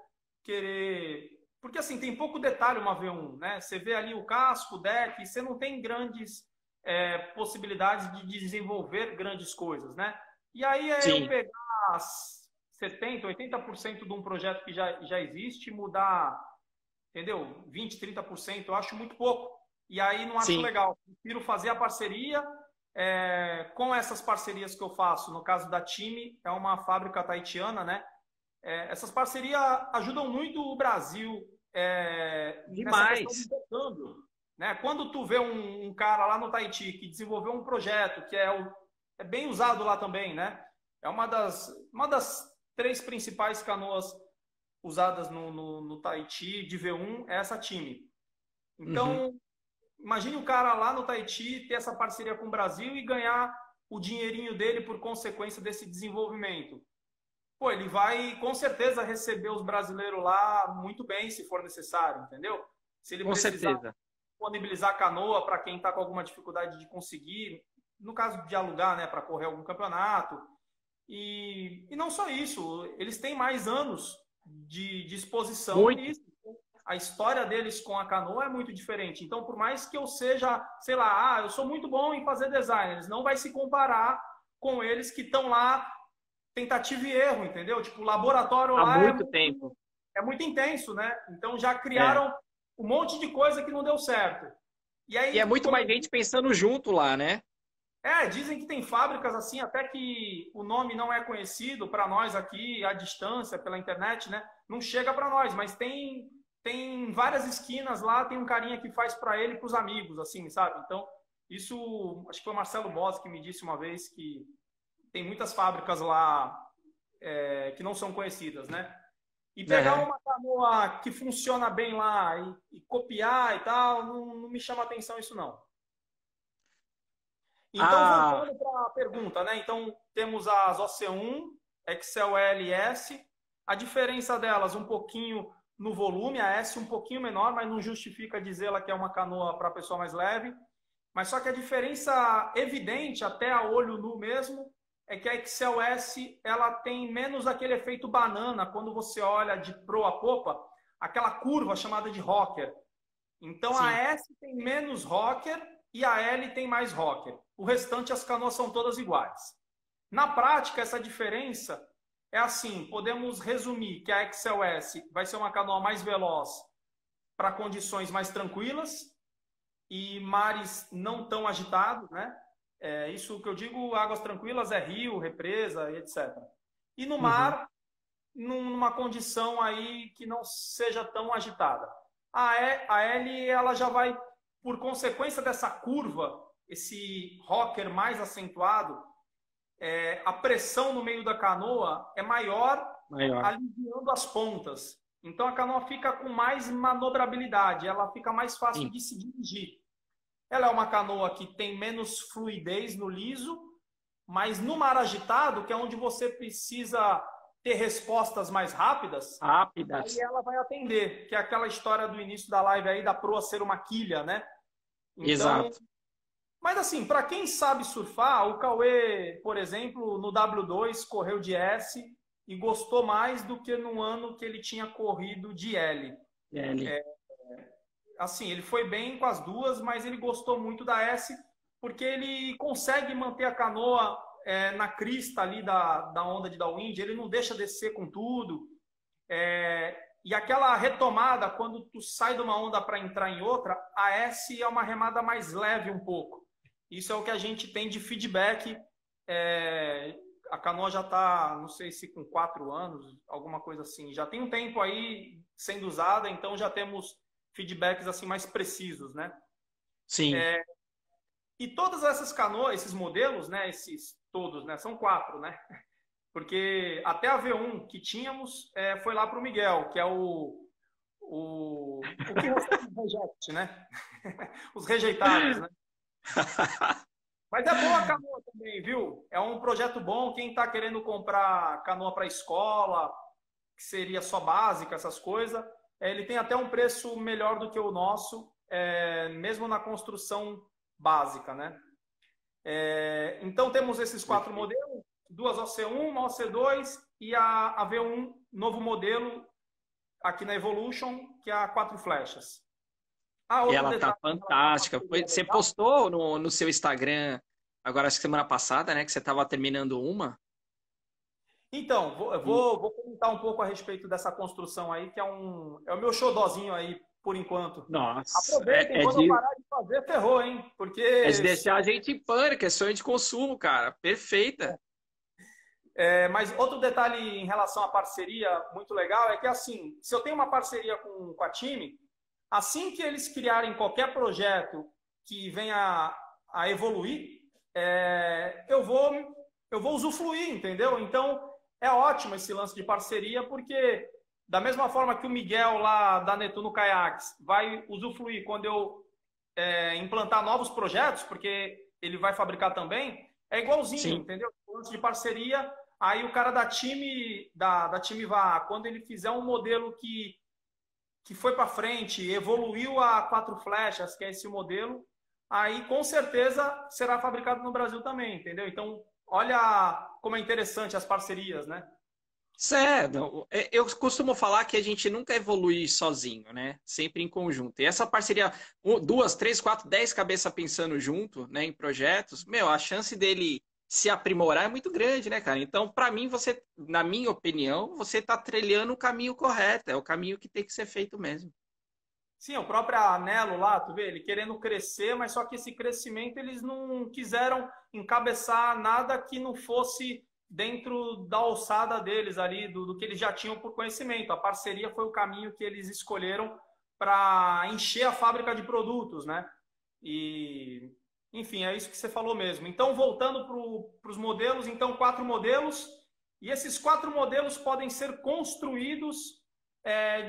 querer. Porque assim, tem pouco detalhe uma V1, né? Você vê ali o casco, o deck, você não tem grandes possibilidades de desenvolver grandes coisas, né? E aí eu Sim, pegar 70%, 80% de um projeto que já existe, mudar, entendeu? 20%, 30%, eu acho muito pouco. E aí não acho sim. legal. Prefiro fazer a parceria. Com essas parcerias que eu faço, no caso da Time, é uma fábrica tahitiana, né? Essas parcerias ajudam muito o Brasil nessa questão de Demais. intercâmbio, né? Quando tu vê um cara lá no Tahiti que desenvolveu um projeto que é bem usado lá também, né? É uma das três principais canoas usadas no Tahiti de V1 é essa Time. Uhum. Então, imagine o cara lá no Tahiti ter essa parceria com o Brasil e ganhar o dinheirinho dele por consequência desse desenvolvimento. pô, ele vai com certeza receber os brasileiros lá muito bem, se for necessário, entendeu? Se ele Com precisar certeza. disponibilizar canoa para quem está com alguma dificuldade de conseguir, no caso de alugar, né, para correr algum campeonato. E não só isso, eles têm mais anos de exposição Muito. nisso. A história deles com a canoa é muito diferente. Então, por mais que eu seja, sei lá, eu sou muito bom em fazer design, eles não vai se comparar com eles que estão lá tentativa e erro, entendeu? Tipo, o laboratório Há lá muito tempo. é muito intenso, né? Então já É. criaram um monte de coisa que não deu certo. E E é aí, muito mais gente pensando junto lá, né? dizem que tem fábricas assim, até que o nome não é conhecido para nós aqui, à distância, pela internet, né? Não chega para nós, mas tem várias esquinas lá, tem um carinha que faz para ele e para os amigos, assim, sabe? Então, isso, acho que foi o Marcelo Boss que me disse uma vez que tem muitas fábricas lá que não são conhecidas, né? E pegar Aham. uma canoa que funciona bem lá e copiar e tal, não me chama atenção isso não. Então, Ah, voltando para a pergunta, né? Então, temos as OC1, Excel L e S. A diferença delas um pouquinho no volume, a S um pouquinho menor, mas não justifica dizê-la que é uma canoa para pessoa mais leve. Mas só que a diferença evidente, até a olho nu mesmo, é que a Excel S ela tem menos aquele efeito banana quando você olha de proa a popa, aquela curva chamada de rocker. Então a sim. S tem menos rocker e a L tem mais rocker. O restante, as canoas são todas iguais. Na prática, essa diferença é assim: podemos resumir que a Excel S vai ser uma canoa mais veloz para condições mais tranquilas e mares não tão agitados, né? Isso que eu digo, águas tranquilas é rio, represa e etc. E no Uhum. mar, numa condição aí que não seja tão agitada. A L, ela já vai, por consequência dessa curva, esse rocker mais acentuado, a pressão no meio da canoa é maior, Maior. aliviando as pontas. Então a canoa fica com mais manobrabilidade, ela fica mais fácil Sim. de se dirigir. Ela é uma canoa que tem menos fluidez no liso, mas no mar agitado, que é onde você precisa ter respostas mais rápidas, aí Rápidas. ela vai atender, que é aquela história do início da live aí da proa ser uma quilha, né? Então, Exato. mas assim, para quem sabe surfar, o Cauê, por exemplo, no W2 correu de S e gostou mais do que no ano que ele tinha corrido de L. L. Assim, ele foi bem com as duas, mas ele gostou muito da S porque ele consegue manter a canoa na crista ali da onda de downwind, ele não deixa descer com tudo. E aquela retomada, quando tu sai de uma onda para entrar em outra, a S é uma remada mais leve um pouco. Isso é o que a gente tem de feedback. A canoa já está, não sei se com 4 anos, alguma coisa assim. Já tem um tempo aí sendo usada, então já temos feedbacks assim mais precisos, né? Sim. E todas essas canoas, esses modelos, né? Esses todos, né? São 4, né? Porque até a V1 que tínhamos foi lá para o Miguel, que é o que recebe reject, né? Os rejeitados, né? Mas é boa a canoa também, viu? É um projeto bom. Quem está querendo comprar canoa para escola, que seria só básica, essas coisas, ele tem até um preço melhor do que o nosso, mesmo na construção básica, né? Então temos esses 4 modelos, duas OC1, uma OC2 e a V1, novo modelo aqui na Evolution, que é a 4 flechas. Outro Ela tá detalhe em relação à fantástica. parceria Você legal. postou no seu Instagram, agora acho que semana passada, né? Que você estava terminando uma. Então, E, vou comentar um pouco a respeito dessa construção aí, que é o meu xodózinho aí, por enquanto. nossa, Aproveitem, quando eu parar de fazer, ferrou, hein? é de Porque deixar a gente em pânico, é sonho de consumo, cara. Perfeita. mas outro detalhe em relação à parceria muito legal é que, assim, se eu tenho uma parceria com a time, assim que eles criarem qualquer projeto que venha a evoluir, eu vou usufruir, entendeu? Então, é ótimo esse lance de parceria, porque da mesma forma que o Miguel lá da Netuno Kayaks vai usufruir quando eu implantar novos projetos, porque ele vai fabricar também, é igualzinho, Sim. entendeu? O lance de parceria, Aí o cara da time VA, quando ele fizer um modelo que foi para frente, evoluiu a 4 flechas, que é esse modelo, aí com certeza será fabricado no Brasil também, entendeu? Então, olha como é interessante as parcerias, né? Certo. Eu costumo falar que a gente nunca evolui sozinho, né? Sempre em conjunto. E essa parceria, duas, três, quatro, 10 cabeças pensando junto, né, em projetos, meu, a chance dele se aprimorar é muito grande, né, cara? Então, para mim, você, na minha opinião, você está trilhando o caminho correto, é o caminho que tem que ser feito mesmo. Sim, o próprio Anelo lá, tu vê, ele querendo crescer, mas só que esse crescimento eles não quiseram encabeçar nada que não fosse dentro da alçada deles ali, do que eles já tinham por conhecimento. A parceria foi o caminho que eles escolheram para encher a fábrica de produtos, né? E, enfim, é isso que você falou mesmo. Então, voltando para os modelos, então, 4 modelos, e esses 4 modelos podem ser construídos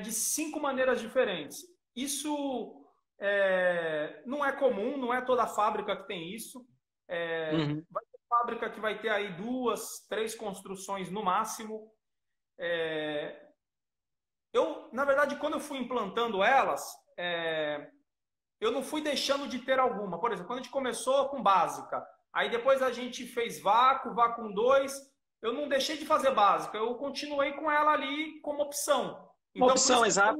de 5 maneiras diferentes. Isso não é comum, não é toda fábrica que tem isso. Uhum. Vai ter fábrica que vai ter aí 2, 3 construções no máximo. Na verdade, quando eu fui implantando elas, eu não fui deixando de ter alguma. Por exemplo, quando a gente começou com básica, aí depois a gente fez vácuo 2, eu não deixei de fazer básica, eu continuei com ela ali como opção. Uma Então, por isso opção que exata.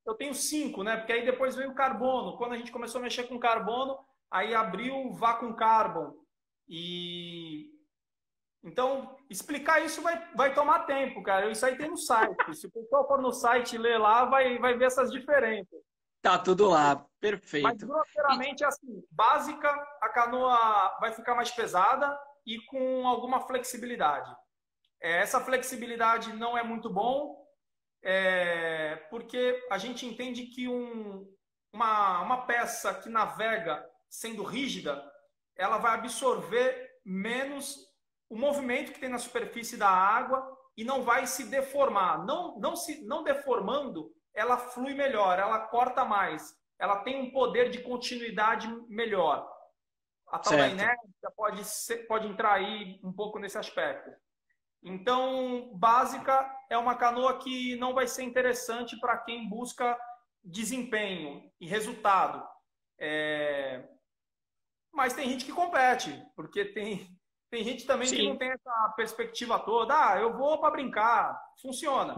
eu tenho 5, né? Porque aí depois veio o carbono. Quando a gente começou a mexer com carbono, aí abriu o Vacuum Carbon. E então, explicar isso vai tomar tempo, cara. Isso aí tem no site. Se o pessoal for no site e ler lá, vai ver essas diferenças. Tá tudo lá, Mas, perfeito. E, grosseiramente, assim, básica, a canoa vai ficar mais pesada e com alguma flexibilidade. Essa flexibilidade não é muito bom, porque a gente entende que uma peça que navega sendo rígida, ela vai absorver menos o movimento que tem na superfície da água e não vai se deformar. Não deformando, ela flui melhor, ela corta mais, ela tem um poder de continuidade melhor. A tal da certo. inércia pode entrar aí um pouco nesse aspecto. Então, básica é uma canoa que não vai ser interessante para quem busca desempenho e resultado. Mas tem gente que compete, porque tem gente também que não Sim, tem essa perspectiva toda. Ah, eu vou para brincar. Funciona.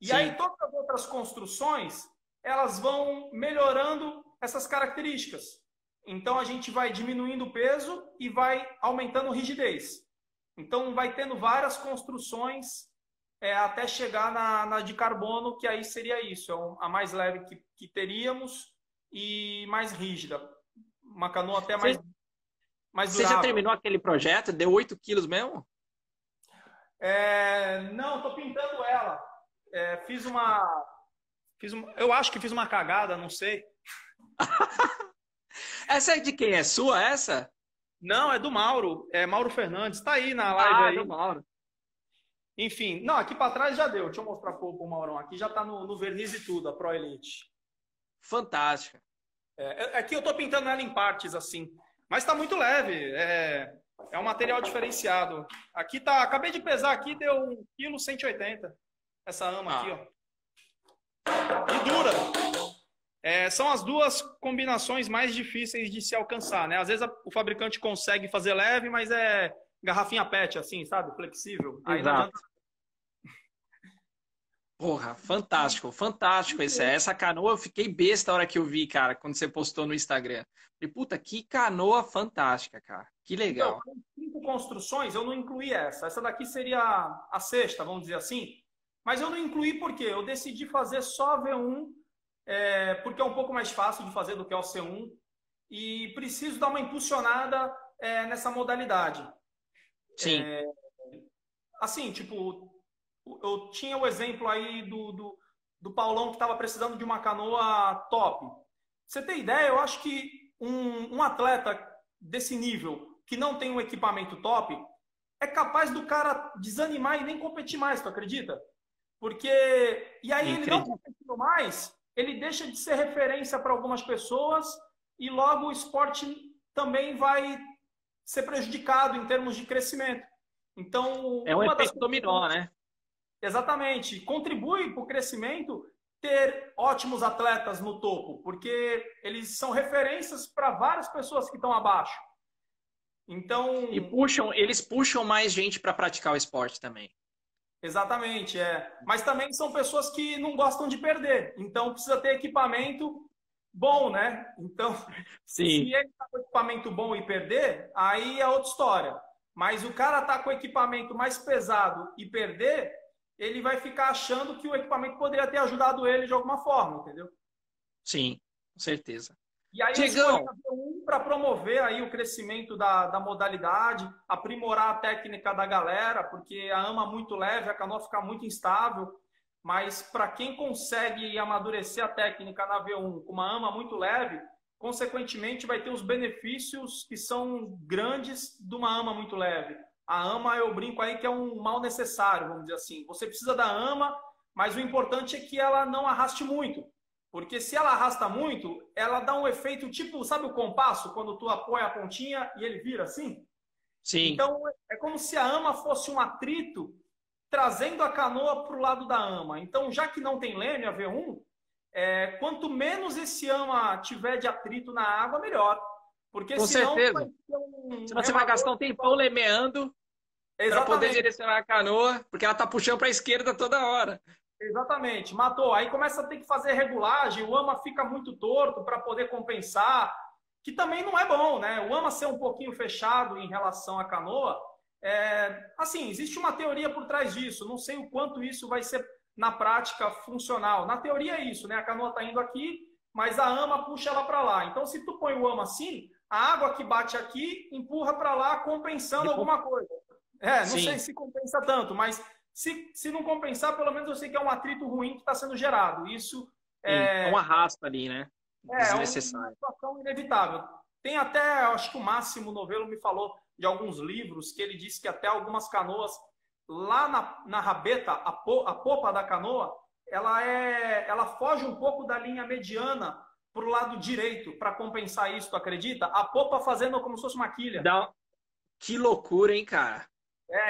E aí sim. todas as outras construções, elas vão melhorando essas características. Então, a gente vai diminuindo o peso e vai aumentando a rigidez. Então, vai tendo várias construções até chegar na de carbono, que aí seria isso, a mais leve que teríamos e mais rígida. Uma canoa até Você, mais você já durável. terminou aquele projeto? Deu 8 quilos mesmo? Não, estou pintando ela. Eu acho que fiz uma cagada, não sei. Essa é de quem? É sua essa? Não, é do Mauro, é Mauro Fernandes, está aí na live Ah, do aí. Mauro. Enfim, não, aqui para trás já deu. Deixa eu mostrar para o Maurão. Aqui já está no verniz e tudo, a Pro Elite. Fantástica. Aqui eu estou pintando ela em partes assim, mas está muito leve. É um material diferenciado. Aqui tá, acabei de pesar aqui, deu 1,180 kg. Essa ama aqui, Ah, ó. E dura. São as duas combinações mais difíceis de se alcançar, né? Às vezes o fabricante consegue fazer leve, mas é garrafinha PET, assim, sabe? Flexível. Aí não adianta. exato. Porra, fantástico, fantástico. Essa canoa, eu fiquei besta a hora que eu vi, cara, quando você postou no Instagram. Falei, puta, que canoa fantástica, cara. Que Então, legal. com 5 construções, eu não incluí essa. Essa daqui seria a sexta, vamos dizer assim. Mas eu não incluí porque eu decidi fazer só a V1, porque é um pouco mais fácil de fazer do que o C1. E preciso dar uma impulsionada nessa modalidade. Sim, Assim, tipo, eu tinha o exemplo aí do Paulão que estava precisando de uma canoa top. Pra você ter ideia, eu acho que um atleta desse nível, que não tem um equipamento top, é capaz do cara desanimar e nem competir mais, tu acredita? Porque, e aí ele não acredito. competindo mais, ele deixa de ser referência para algumas pessoas e logo o esporte também vai ser prejudicado em termos de crescimento. Então, É um uma das efeito coisas dominó, né? exatamente contribui para o crescimento ter ótimos atletas no topo, porque eles são referências para várias pessoas que estão abaixo. E Então, eles puxam mais gente para praticar o esporte também. exatamente, é. Mas também são pessoas que não gostam de perder. Então precisa ter equipamento bom, né? Então, se Sim, ele tá com equipamento bom e perder, aí é outra história. Mas o cara tá com equipamento mais pesado e perder, ele vai ficar achando que o equipamento poderia ter ajudado ele de alguma forma, entendeu? sim, com certeza. E aí eu escolhi Diegão, a V1 para promover aí o crescimento da modalidade, aprimorar a técnica da galera, porque a ama muito leve, a canoa fica muito instável, mas para quem consegue amadurecer a técnica na V1 com uma ama muito leve, consequentemente vai ter os benefícios que são grandes de uma ama muito leve. A ama, eu brinco aí que é um mal necessário, vamos dizer assim. Você precisa da ama, mas o importante é que ela não arraste muito. Porque se ela arrasta muito, ela dá um efeito tipo, sabe o compasso, quando tu apoia a pontinha e ele vira assim? sim. Então é como se a ama fosse um atrito trazendo a canoa para o lado da ama. Então, já que não tem leme, a V1, quanto menos esse ama tiver de atrito na água, melhor. Porque Com senão vai certeza. ter um Senão você vai gastar remador. um tempão lemeando para poder Exatamente. direcionar a canoa, porque ela tá puxando para a esquerda toda hora. Exatamente, matou. Aí começa a ter que fazer regulagem, o ama fica muito torto para poder compensar, que também não é bom, né? O ama ser um pouquinho fechado em relação à canoa, assim, existe uma teoria por trás disso. Não sei o quanto isso vai ser na prática funcional. Na teoria é isso, né? A canoa está indo aqui, mas a ama puxa ela para lá. Então, se tu põe o ama assim, a água que bate aqui empurra para lá, compensando alguma coisa. Não sei Sim, se compensa tanto, mas se não compensar, pelo menos eu sei que é um atrito ruim que está sendo gerado. Isso sim. É um é, arrasto ali, né? uma Desnecessário. situação inevitável. Tem até, acho que o Máximo Novelo me falou de alguns livros que ele disse que até algumas canoas, lá na rabeta, a popa da canoa, ela foge um pouco da linha mediana para o lado direito para compensar isso, tu acredita? A popa fazendo como se fosse uma quilha. Dá... Que loucura, hein, cara?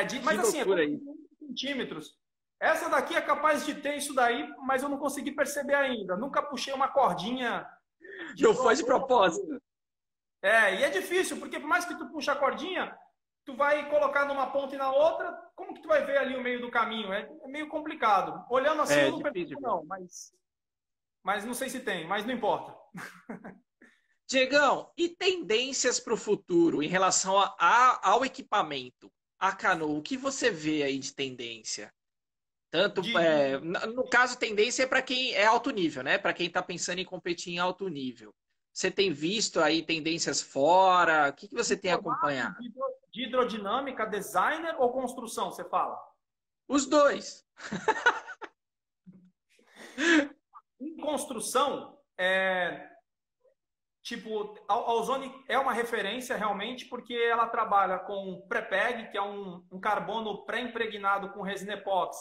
Que Mas assim, é loucura coisa de aí. centímetros. Essa daqui é capaz de ter isso daí, mas eu não consegui perceber ainda. Nunca puxei uma cordinha de Não foi de propósito. propósito. E é difícil, porque por mais que tu puxe a cordinha, tu vai colocar numa ponta e na outra, como que tu vai ver ali o meio do caminho? É meio complicado. Olhando assim É eu não difícil percebo de ver. não, mas não sei se tem, mas não importa. Diegão, e tendências para o futuro em relação ao equipamento, a canoa? O que você vê aí de tendência? Tanto, De, de, no caso, tendência é para quem é alto nível, né? Para quem está pensando em competir em alto nível. Você tem visto aí tendências fora? O que você de tem formato, acompanhado? de hidrodinâmica, designer ou construção, você fala? Os dois. Em construção, tipo, a Ozone é uma referência realmente porque ela trabalha com pré-peg, que é um carbono pré-impregnado com resina epóxi,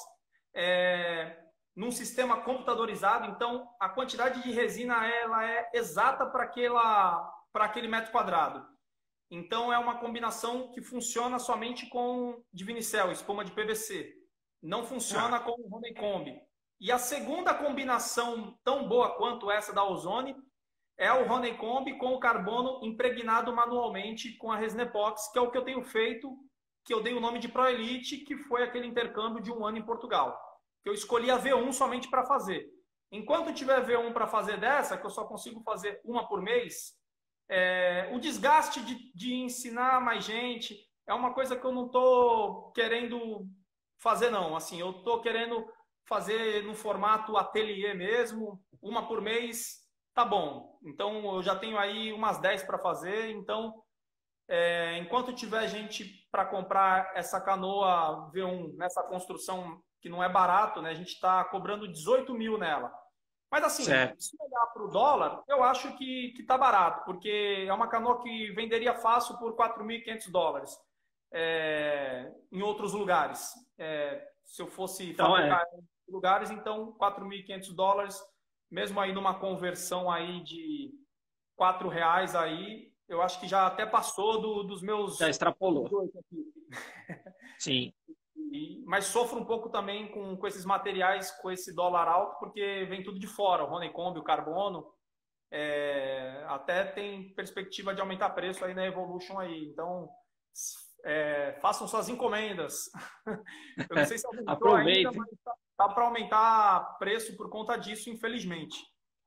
num sistema computadorizado. Então, a quantidade de resina ela é exata para aquele metro quadrado. Então, é uma combinação que funciona somente com divinicel, espuma de PVC. Não Ah, funciona com o Honeycomb. E a segunda combinação tão boa quanto essa da Ozone é o Honeycomb com o carbono impregnado manualmente com a resina epóxi, que é o que eu tenho feito, que eu dei o nome de Pro Elite, que foi aquele intercâmbio de 1 ano em Portugal. Que eu escolhi a V1 somente para fazer. Enquanto tiver V1 para fazer dessa, que eu só consigo fazer uma por mês, o desgaste de ensinar mais gente é uma coisa que eu não estou querendo fazer, não. Assim, eu estou querendo fazer no formato ateliê mesmo, uma por mês, tá bom. Então, eu já tenho aí umas 10 para fazer. Então, enquanto tiver gente para comprar essa canoa V1 nessa construção que não é barato, né? A gente está cobrando 18 mil nela. Mas assim, certo. se olhar para o dólar, eu acho que está barato, porque é uma canoa que venderia fácil por US$ 4.500 em outros lugares. Se eu fosse Então é. fabricar em lugares, então US$ 4.500, mesmo aí numa conversão aí de R$ 4 aí, eu acho que já até passou dos Já meus extrapolou. 18 aqui. Sim. Mas sofro um pouco também com esses materiais, com esse dólar alto, porque vem tudo de fora, o Honeycomb, o carbono, até tem perspectiva de aumentar preço aí na Evolution aí. Então, façam suas encomendas. Eu não sei se aumentou ainda, Aproveite. mas tá para aumentar preço por conta disso, infelizmente.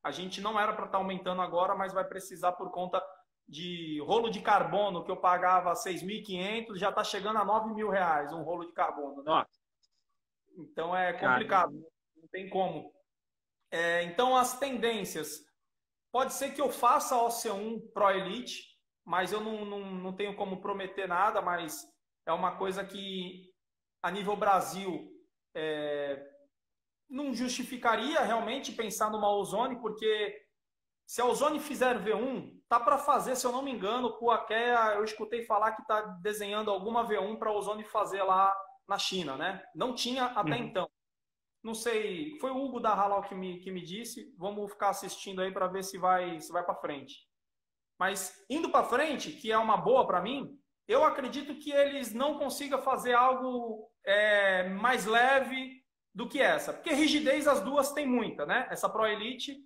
A gente não era para estar aumentando agora, mas vai precisar por conta de rolo de carbono, que eu pagava 6.500, já está chegando a R$ 9.000 um rolo de carbono. Né? Nossa, Então é cara. complicado, não tem como. Então as tendências. Pode ser que eu faça a OC1 Pro Elite, mas eu não tenho como prometer nada, mas é uma coisa que a nível Brasil não justificaria realmente pensar numa Ozone, porque se a Ozone fizer V1, tá para fazer, se eu não me engano, o Puakea, eu escutei falar que está desenhando alguma V1 para a Ozone fazer lá na China, né? Não tinha até então. Não sei, foi o Hugo da Halal que me disse. Vamos ficar assistindo aí para ver se vai para frente. Mas indo para frente, que é uma boa para mim, eu acredito que eles não consigam fazer algo mais leve do que essa. Porque rigidez as duas têm muita, né? Essa Pro Elite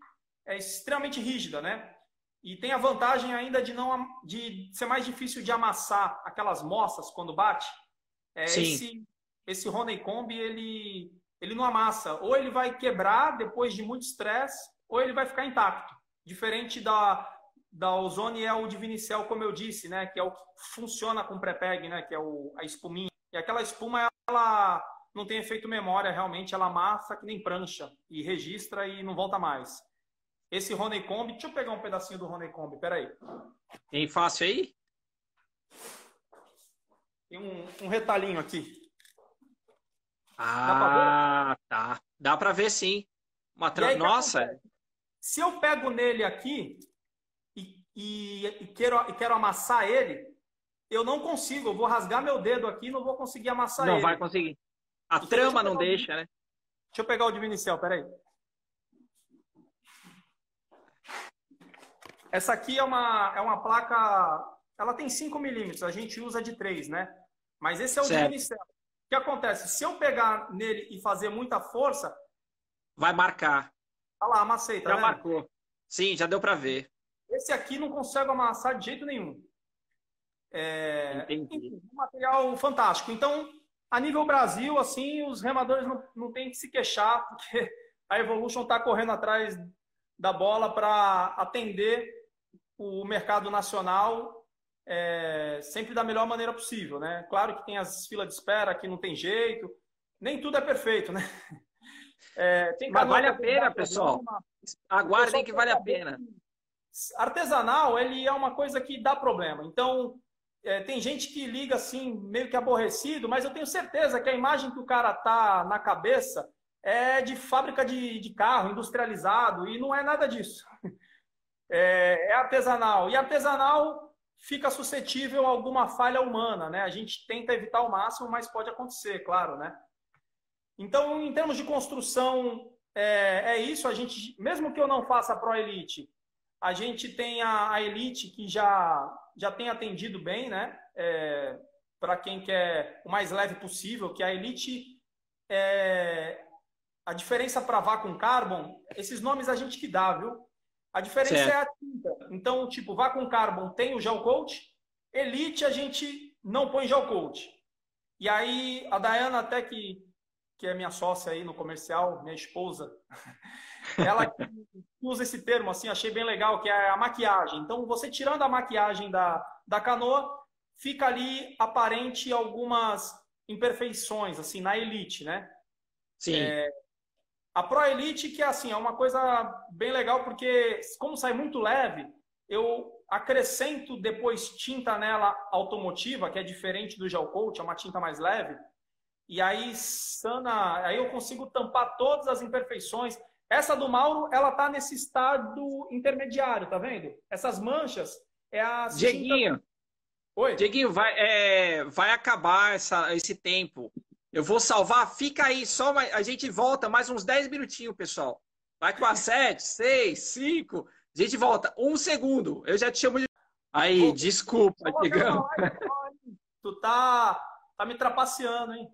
é extremamente rígida, né? E tem a vantagem ainda de ser mais difícil de amassar aquelas moças quando bate. Esse Honeycomb, ele não amassa. Ou ele vai quebrar depois de muito estresse, ou ele vai ficar intacto. Diferente da Ozone é o Divinicel, como eu disse, né? Que é o que funciona com pré-peg, né? Que é a espuminha. E aquela espuma, ela não tem efeito memória, realmente. Ela amassa que nem prancha. E registra e não volta mais. Esse Honeycomb, deixa eu pegar um pedacinho do Honeycomb, peraí. Tem fácil aí? Tem um retalhinho aqui. Ah, tá. Dá para ver sim. Nossa. Se eu pego nele aqui e quero amassar ele, eu não consigo. Eu vou rasgar meu dedo aqui e não vou conseguir amassar ele. Não vai conseguir. A trama não deixa, né? Deixa eu pegar o Divinicel, peraí. Essa aqui é uma placa, ela tem 5 milímetros, a gente usa de 3, né? Mas esse é o Divinicel. O que acontece? Se eu pegar nele e fazer muita força... Vai marcar. Olha lá, amassei, tá vendo? Já marcou. Sim, já deu para ver. Esse aqui não consigo amassar de jeito nenhum. Enfim, um material fantástico. Então, a nível Brasil, assim, os remadores não têm que se queixar, porque a Evolution está correndo atrás da bola para atender o mercado nacional sempre da melhor maneira possível, né? Claro que tem as filas de espera que não tem jeito, nem tudo é perfeito, né? Mas vale a pena, pessoal. Aguardem que vale a pena. Artesanal, ele é uma coisa que dá problema. Então, tem gente que liga assim, meio que aborrecido, mas eu tenho certeza que a imagem que o cara tá na cabeça é de fábrica de carro, industrializado, e não é nada disso. É artesanal. E artesanal fica suscetível a alguma falha humana, né? A gente tenta evitar ao máximo, mas pode acontecer, claro, né? Então, em termos de construção, é isso. A gente, mesmo que eu não faça a Pro Elite, a gente tem a Elite que já tem atendido bem, né? Para quem quer o mais leve possível, que a Elite a diferença para Vacuum Carbon, esses nomes a gente que dá, viu? A diferença é a tinta. Então, tipo, Vacuum Carbon tem o gel coat, Elite a gente não põe gel coat. E aí, a Dayana até que é minha sócia aí no comercial, minha esposa, ela usa esse termo, assim, achei bem legal, que é a maquiagem. Então, você tirando a maquiagem da canoa, fica ali aparente algumas imperfeições, assim, na Elite, né? Sim. A Pro Elite, que é uma coisa bem legal, porque como sai muito leve, eu acrescento depois tinta nela automotiva, que é diferente do gel coat, é uma tinta mais leve, e aí aí eu consigo tampar todas as imperfeições. Essa do Mauro, ela tá nesse estado intermediário, tá vendo? Essas manchas é a Dieguinho, tinta... Oi? Dieguinho, vai acabar esse tempo. Eu vou salvar, fica aí, a gente volta mais uns 10 minutinhos, pessoal. Vai com a 7, 6, 5, a gente volta. 1 segundo, eu já te chamo de... Aí, desculpa, Diegão. Tu tá Tá me trapaceando, hein?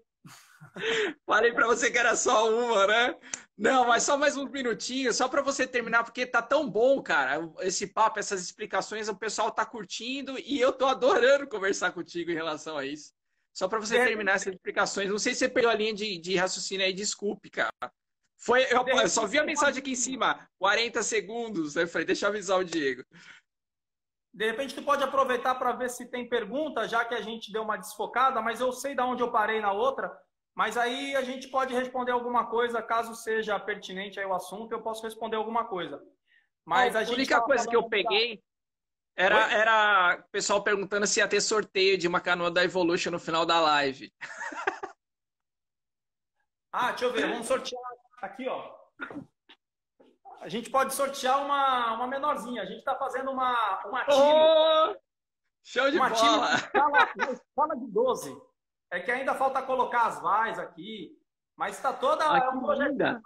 Falei pra você que era só uma, né? Não, mas só mais uns minutinhos, só para você terminar, porque tá tão bom, cara. Esse papo, essas explicações, o pessoal tá curtindo e eu tô adorando conversar contigo em relação a isso. Só para você De terminar repente, essas explicações. Não sei se você pegou a linha de raciocínio aí, desculpe, cara. de Eu só repente vi a você mensagem aqui em pode, cima, 40 segundos. Aí eu falei, deixa eu avisar o Diego. de repente tu pode aproveitar para ver se tem pergunta, já que a gente deu uma desfocada, mas eu sei da onde eu parei na outra. Mas aí a gente pode responder alguma coisa, caso seja pertinente aí o assunto, eu posso responder alguma coisa. A Mas a gente única estava coisa que falando eu ali da... peguei Oi? era o pessoal perguntando se ia ter sorteio de uma canoa da Evolution no final da live. Ah, deixa eu ver, vamos sortear aqui, ó. A gente pode sortear uma menorzinha. A gente está fazendo uma Tilo, Oh, show de uma Tilo bola! na escala de 12. É que ainda falta colocar as vais aqui, mas está toda, Ah, é que um projetinho. linda!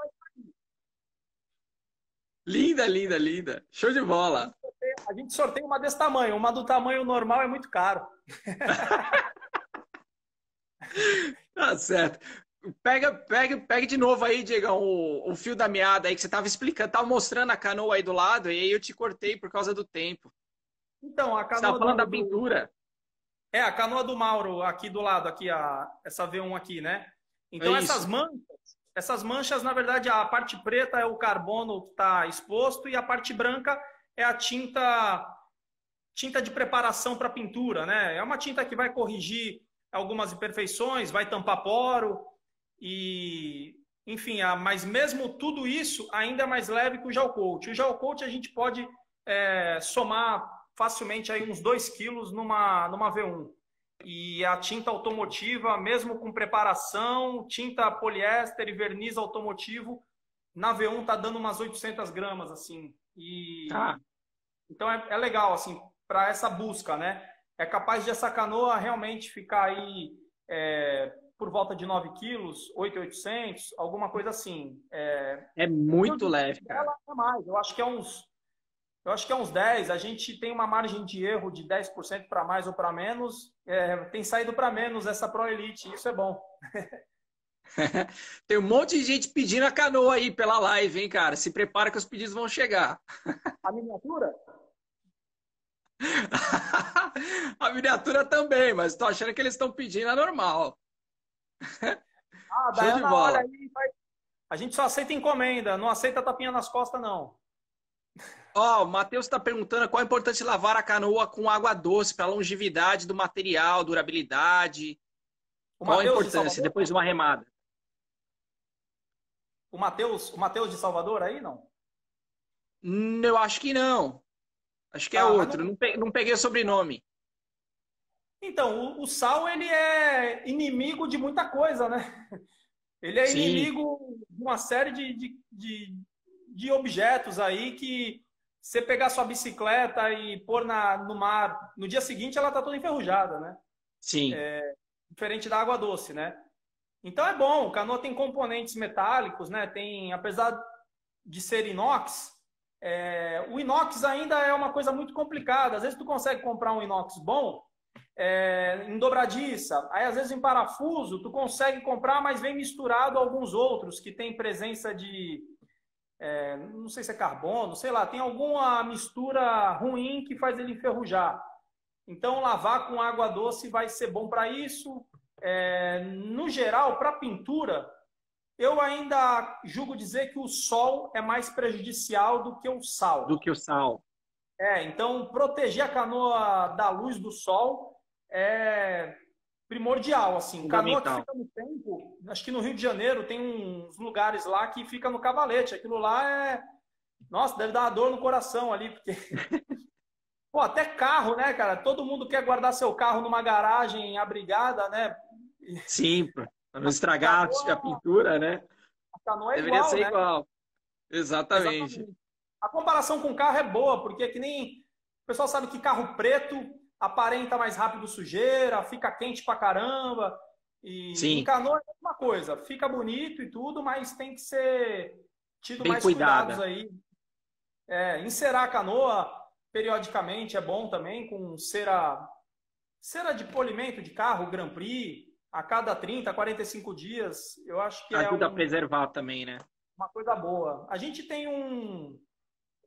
Linda, linda, linda. Show de bola. A gente sorteia uma desse tamanho. Uma do tamanho normal é muito caro. Tá certo. Pega de novo aí, Diegão, o fio da meada aí que você tava explicando, tava mostrando a canoa aí do lado, e aí eu te cortei por causa do tempo. Então, a Você tava canoa falando da pintura. é, a canoa do Mauro, aqui do lado, aqui, essa V1 aqui, né? É Então, isso. essas manchas, na verdade, a parte preta é o carbono que está exposto e a parte branca é a tinta de preparação para pintura, né? É uma tinta que vai corrigir algumas imperfeições, vai tampar poro e, enfim, mas mesmo tudo isso ainda é mais leve que o gel coat. O gel coat a gente pode somar facilmente aí uns 2 quilos numa V1. E a tinta automotiva, mesmo com preparação, tinta poliéster e verniz automotivo, na V1 tá dando umas 800 gramas, assim. Ah, Então é legal, assim, para essa busca, né? É capaz de essa canoa realmente ficar aí por volta de 9 quilos, 8.800, alguma coisa assim. é O que eu muito diria leve, cara. dela é mais, eu acho que é uns 10. A gente tem uma margem de erro de 10% para mais ou para menos. Tem saído para menos essa Pro Elite, isso é bom. Tem um monte de gente pedindo a canoa aí pela live, hein, cara? Se prepara que os pedidos vão chegar. A miniatura? A miniatura também, mas tô achando que eles estão pedindo a normal. Ah, a Show de Dayana, olha bola. aí, a gente só aceita encomenda, não aceita tapinha nas costas, não. Ó, o Matheus está perguntando qual é importante lavar a canoa com água doce para longevidade do material, durabilidade. O Qual a Matheus de importância Salvador? depois de uma remada? O Matheus de Salvador aí, não? Eu acho que não. Acho que é Tá, mas outro. não. Não peguei o sobrenome. Então, o sal, ele é inimigo de muita coisa, né? Ele é Sim, inimigo de uma série de objetos aí que você pegar sua bicicleta e pôr no mar, no dia seguinte ela tá toda enferrujada, né? sim. Diferente da água doce, né? Então é bom, o canoa tem componentes metálicos, né? Tem, apesar de ser inox, o inox ainda é uma coisa muito complicada. Às vezes tu consegue comprar um inox bom, em dobradiça, aí às vezes em parafuso tu consegue comprar, mas vem misturado a alguns outros que tem presença de, não sei se é carbono, sei lá, tem alguma mistura ruim que faz ele enferrujar. Então lavar com água doce vai ser bom para isso. No geral, para pintura, eu ainda julgo dizer que o sol é mais prejudicial do que o Do sal. que o sal. Então, proteger a canoa da luz do sol é primordial. Assim, canoa que Fundamental. fica no tempo, acho que no Rio de Janeiro tem uns lugares lá que fica no cavalete. Aquilo lá nossa, deve dar uma dor no coração ali, porque, pô, até carro, né, cara? Todo mundo quer guardar seu carro numa garagem abrigada, né? Sim, para não estragar a Canoa, pintura, né? a canoa é Deveria igual, ser né? igual. Exatamente. Exatamente. A comparação com carro é boa, porque que nem o pessoal sabe que carro preto aparenta mais rápido sujeira, fica quente pra caramba. E em Sim, canoa é a mesma coisa, fica bonito e tudo, mas tem que ser tido bem mais cuidados cuidada. aí. Encerar a canoa periodicamente é bom também, com cera de polimento de carro, Grand Prix. a cada 30, 45 dias, eu acho que é Ajuda a preservar também, né? uma coisa boa. A gente tem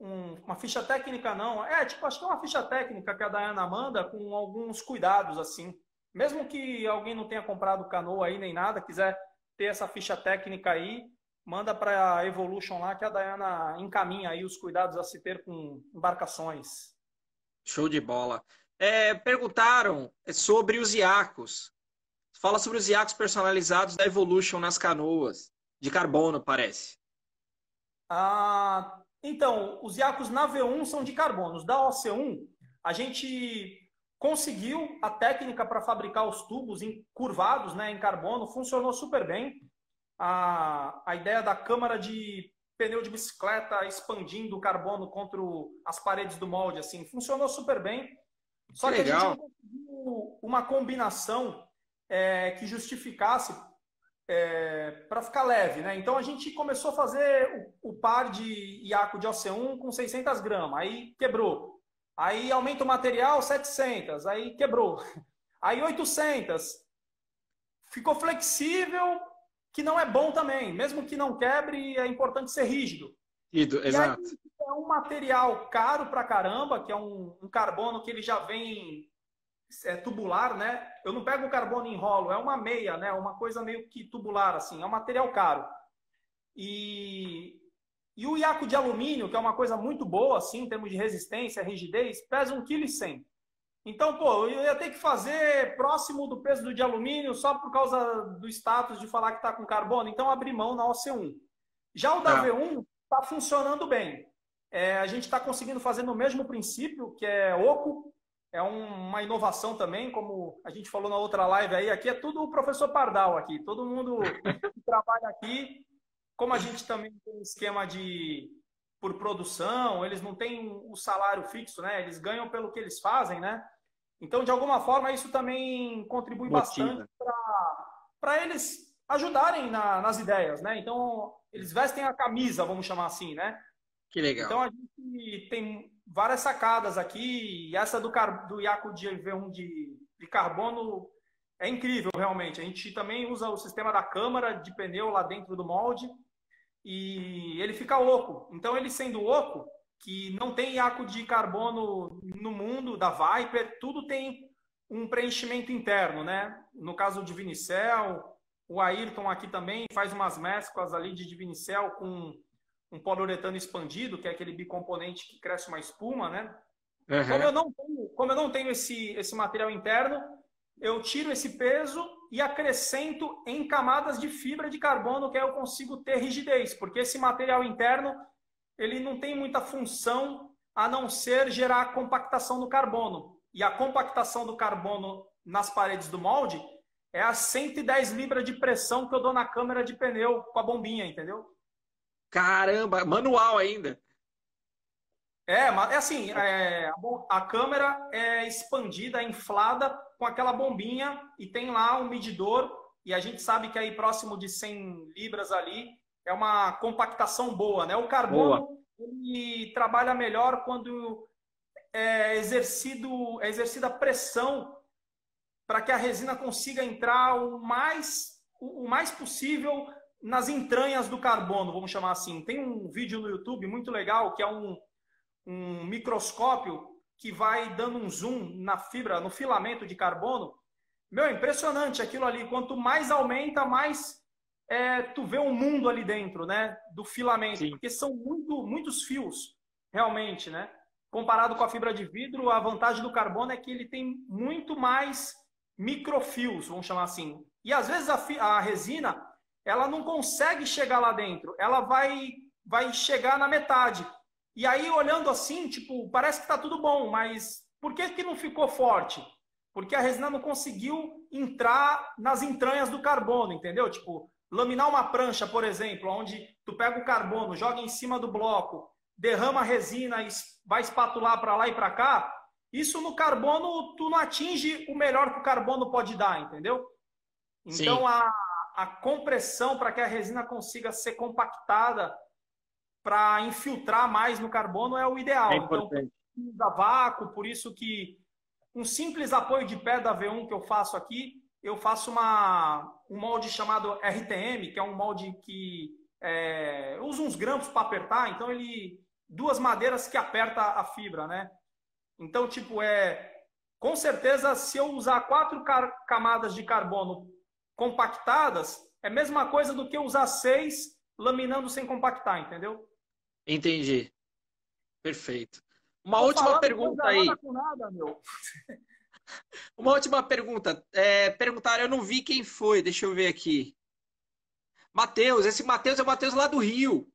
uma ficha técnica, não. Tipo, acho que é uma ficha técnica que a Dayana manda com alguns cuidados, assim. Mesmo que alguém não tenha comprado canoa aí nem nada, quiser ter essa ficha técnica aí, manda para a Evolution lá que a Dayana encaminha aí os cuidados a se ter com embarcações. Show de bola. Perguntaram sobre os iacos. Fala sobre os iacos personalizados da Evolution nas canoas. De carbono, parece. Então, os Iacos na V1 são de carbono. Os da OC1, a gente conseguiu a técnica para fabricar os tubos curvados, né, em carbono, funcionou super bem. A ideia da câmara de pneu de bicicleta expandindo o carbono contra as paredes do molde, assim, funcionou super bem. Só que a gente não conseguiu uma combinação que justificasse para ficar leve, né? Então a gente começou a fazer o par de iaco de OC1 com 600 gramas, aí quebrou. Aí aumenta o material, 700, aí quebrou. Aí 800. Ficou flexível, que não é bom também. Mesmo que não quebre, é importante ser rígido. Exato. Aí é um material caro pra caramba, que é um carbono que ele já vem tubular, né? Eu não pego o carbono em rolo, é uma meia, né? Uma coisa meio que tubular, assim. É um material caro. E o iaco de alumínio, que é uma coisa muito boa, assim, em termos de resistência, rigidez, pesa 1,1 kg. Então, pô, eu ia ter que fazer próximo do peso do de alumínio só por causa do status de falar que está com carbono. Então, abri mão na OC1. Já o da V1 está funcionando bem. A gente está conseguindo fazer no mesmo princípio, que é oco. É uma inovação também, como a gente falou na outra live aí. Aqui é tudo o professor Pardal aqui. Todo mundo que trabalha aqui. Como a gente também tem um esquema por produção, eles não têm o salário fixo, né? Eles ganham pelo que eles fazem, né? Então, de alguma forma, isso também contribui bastante para eles ajudarem nas ideias, né? Então, eles vestem a camisa, vamos chamar assim, né? Que legal. Então, a gente tem várias sacadas aqui, e essa do Iaco de V1 de carbono é incrível, realmente. A gente também usa o sistema da câmara de pneu lá dentro do molde, e ele fica oco. Então, ele sendo oco, que não tem iaco de carbono no mundo, da Viper, tudo tem um preenchimento interno, né? No caso de Vinicel, o Ayrton aqui também faz umas mesclas ali de Vinicel com um poliuretano expandido, que é aquele bicomponente que cresce uma espuma, né? Uhum. Como eu não tenho esse material interno, eu tiro esse peso e acrescento em camadas de fibra de carbono, que aí eu consigo ter rigidez, porque esse material interno ele não tem muita função a não ser gerar compactação do carbono. E a compactação do carbono nas paredes do molde é a 110 libras de pressão que eu dou na câmara de pneu com a bombinha, entendeu? Caramba, manual ainda. Assim, a câmera é expandida, é inflada com aquela bombinha e tem lá um medidor e a gente sabe que aí próximo de 100 libras ali é uma compactação boa, né? O carbono ele trabalha melhor quando é exercida pressão para que a resina consiga entrar o mais possível nas entranhas do carbono, vamos chamar assim. Tem um vídeo no YouTube muito legal que é um microscópio que vai dando um zoom na fibra, no filamento de carbono. Meu, impressionante aquilo ali. Quanto mais aumenta, mais tu vê um mundo ali dentro, né? Do filamento. Sim. Porque são muitos fios, realmente, né? Comparado com a fibra de vidro, a vantagem do carbono é que ele tem muito mais microfios, vamos chamar assim. E às vezes a resina, ela não consegue chegar lá dentro. Ela vai chegar na metade. E aí, olhando assim, tipo, parece que tá tudo bom, mas por que não ficou forte? Porque a resina não conseguiu entrar nas entranhas do carbono, entendeu? Tipo, laminar uma prancha, por exemplo, onde tu pega o carbono, joga em cima do bloco, derrama a resina e vai espatular para lá e para cá, isso no carbono tu não atinge o melhor que o carbono pode dar, entendeu? Então, a compressão para que a resina consiga ser compactada para infiltrar mais no carbono é o ideal. Então, usa vácuo, por isso que um simples apoio de pé da V1 que eu faço aqui, eu faço um molde chamado RTM, que é um molde que eu uso uns grampos para apertar, então duas madeiras que aperta a fibra, né? Então, tipo, com certeza, se eu usar 4 camadas de carbono compactadas, é a mesma coisa do que usar 6 laminando sem compactar, entendeu? Entendi. Perfeito. Uma Tô última falando pergunta coisa aí. nada com nada, meu. Uma última pergunta. Perguntaram, eu não vi quem foi, deixa eu ver aqui. Matheus, esse Matheus é o Matheus lá do Rio.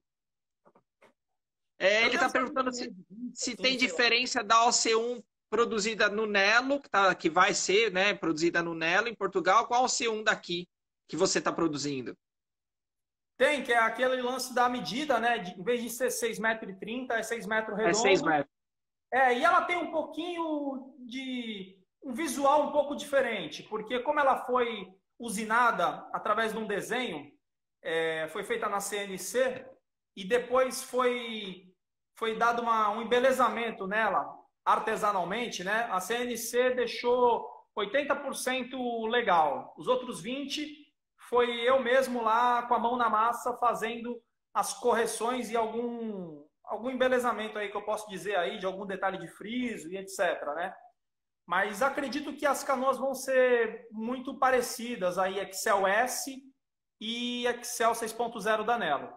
Ele Eu está devo saber perguntando quem é, se tem assim, sei lá. diferença da OC1 produzida no Nelo, que vai ser, né, produzida no Nelo em Portugal, com a OC1 daqui que você está produzindo. Tem, que é aquele lance da medida, né? Em vez de ser 6,30 m, é 6 metros É 6 redondo. metros. E ela tem um pouquinho um visual um pouco diferente, porque como ela foi usinada através de um desenho, foi feita na CNC e depois foi dado um embelezamento nela artesanalmente, né? A CNC deixou 80% legal, os outros 20% foi eu mesmo lá com a mão na massa fazendo as correções e algum embelezamento aí que eu posso dizer aí, de algum detalhe de friso e etc, né? Mas acredito que as canoas vão ser muito parecidas aí, Excel S e Excel 6.0 da Nelo.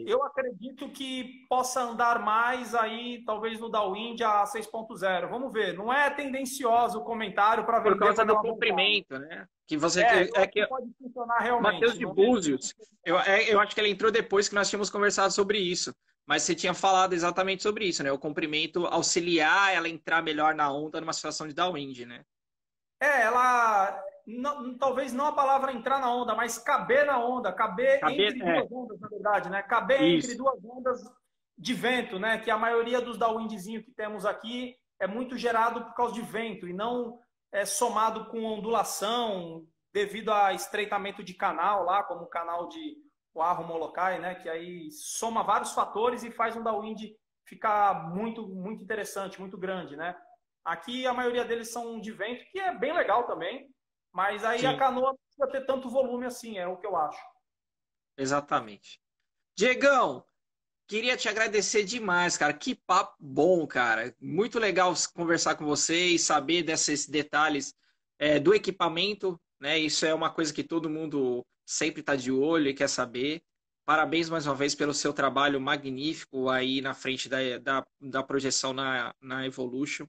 Eu acredito que possa andar mais aí, talvez no Downwind a 6.0. Vamos ver. Não é tendencioso o comentário para Por vender causa quando do ela voltar. comprimento, né? Que você Eu é acho que que pode funcionar Matheus realmente. de Não Búzios, eu acho que ele entrou depois que nós tínhamos conversado sobre isso. Mas você tinha falado exatamente sobre isso, né? O comprimento auxiliar ela entrar melhor na onda numa situação de downwind, né? ela talvez não a palavra entrar na onda, mas caber na onda, caber Caber, entre duas ondas, na verdade, né? Caber entre isso. duas ondas de vento, né? Que a maioria dos downwindzinhos que temos aqui é muito gerado por causa de vento e não somado com ondulação devido a estreitamento de canal lá, como o canal de Oahu Molokai, né? Que aí soma vários fatores e faz um downwind ficar muito, muito interessante, muito grande, né? Aqui a maioria deles são de vento, que é bem legal também, mas aí a Sim, canoa não precisa ter tanto volume assim, é o que eu acho. exatamente. Diegão, queria te agradecer demais, cara. Que papo bom, cara. Muito legal conversar com você e saber desses detalhes do equipamento, né? Isso é uma coisa que todo mundo sempre está de olho e quer saber. Parabéns mais uma vez pelo seu trabalho magnífico aí na frente da projeção na Evolution.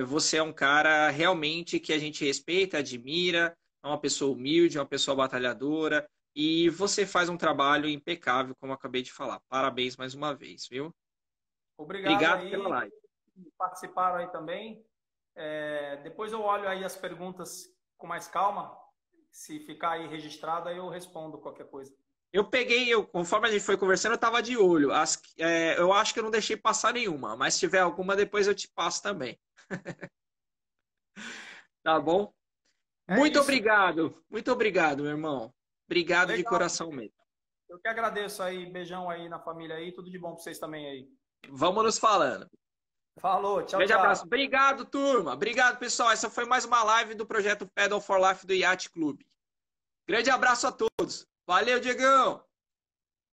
Você é um cara realmente que a gente respeita, admira, é uma pessoa humilde, é uma pessoa batalhadora, e você faz um trabalho impecável, como eu acabei de falar. Parabéns mais uma vez, viu? Obrigado Obrigado pela aí, live. que participaram aí também. Depois eu olho aí as perguntas com mais calma. Se ficar aí registrado, aí eu respondo qualquer coisa. Conforme a gente foi conversando, eu estava de olho. Eu acho que eu não deixei passar nenhuma, mas se tiver alguma, depois eu te passo também. Tá bom? É isso. Muito obrigado, meu irmão. Obrigado de Legal. coração mesmo. Eu que agradeço aí. Beijão aí na família aí. Tudo de bom para vocês também aí. Vamos nos falando. Falou, tchau, Grande abraço. tchau. Obrigado, turma. Obrigado, pessoal. Essa foi mais uma live do projeto Pedal for Life do Yacht Club. Grande abraço a todos. Valeu, Diegão.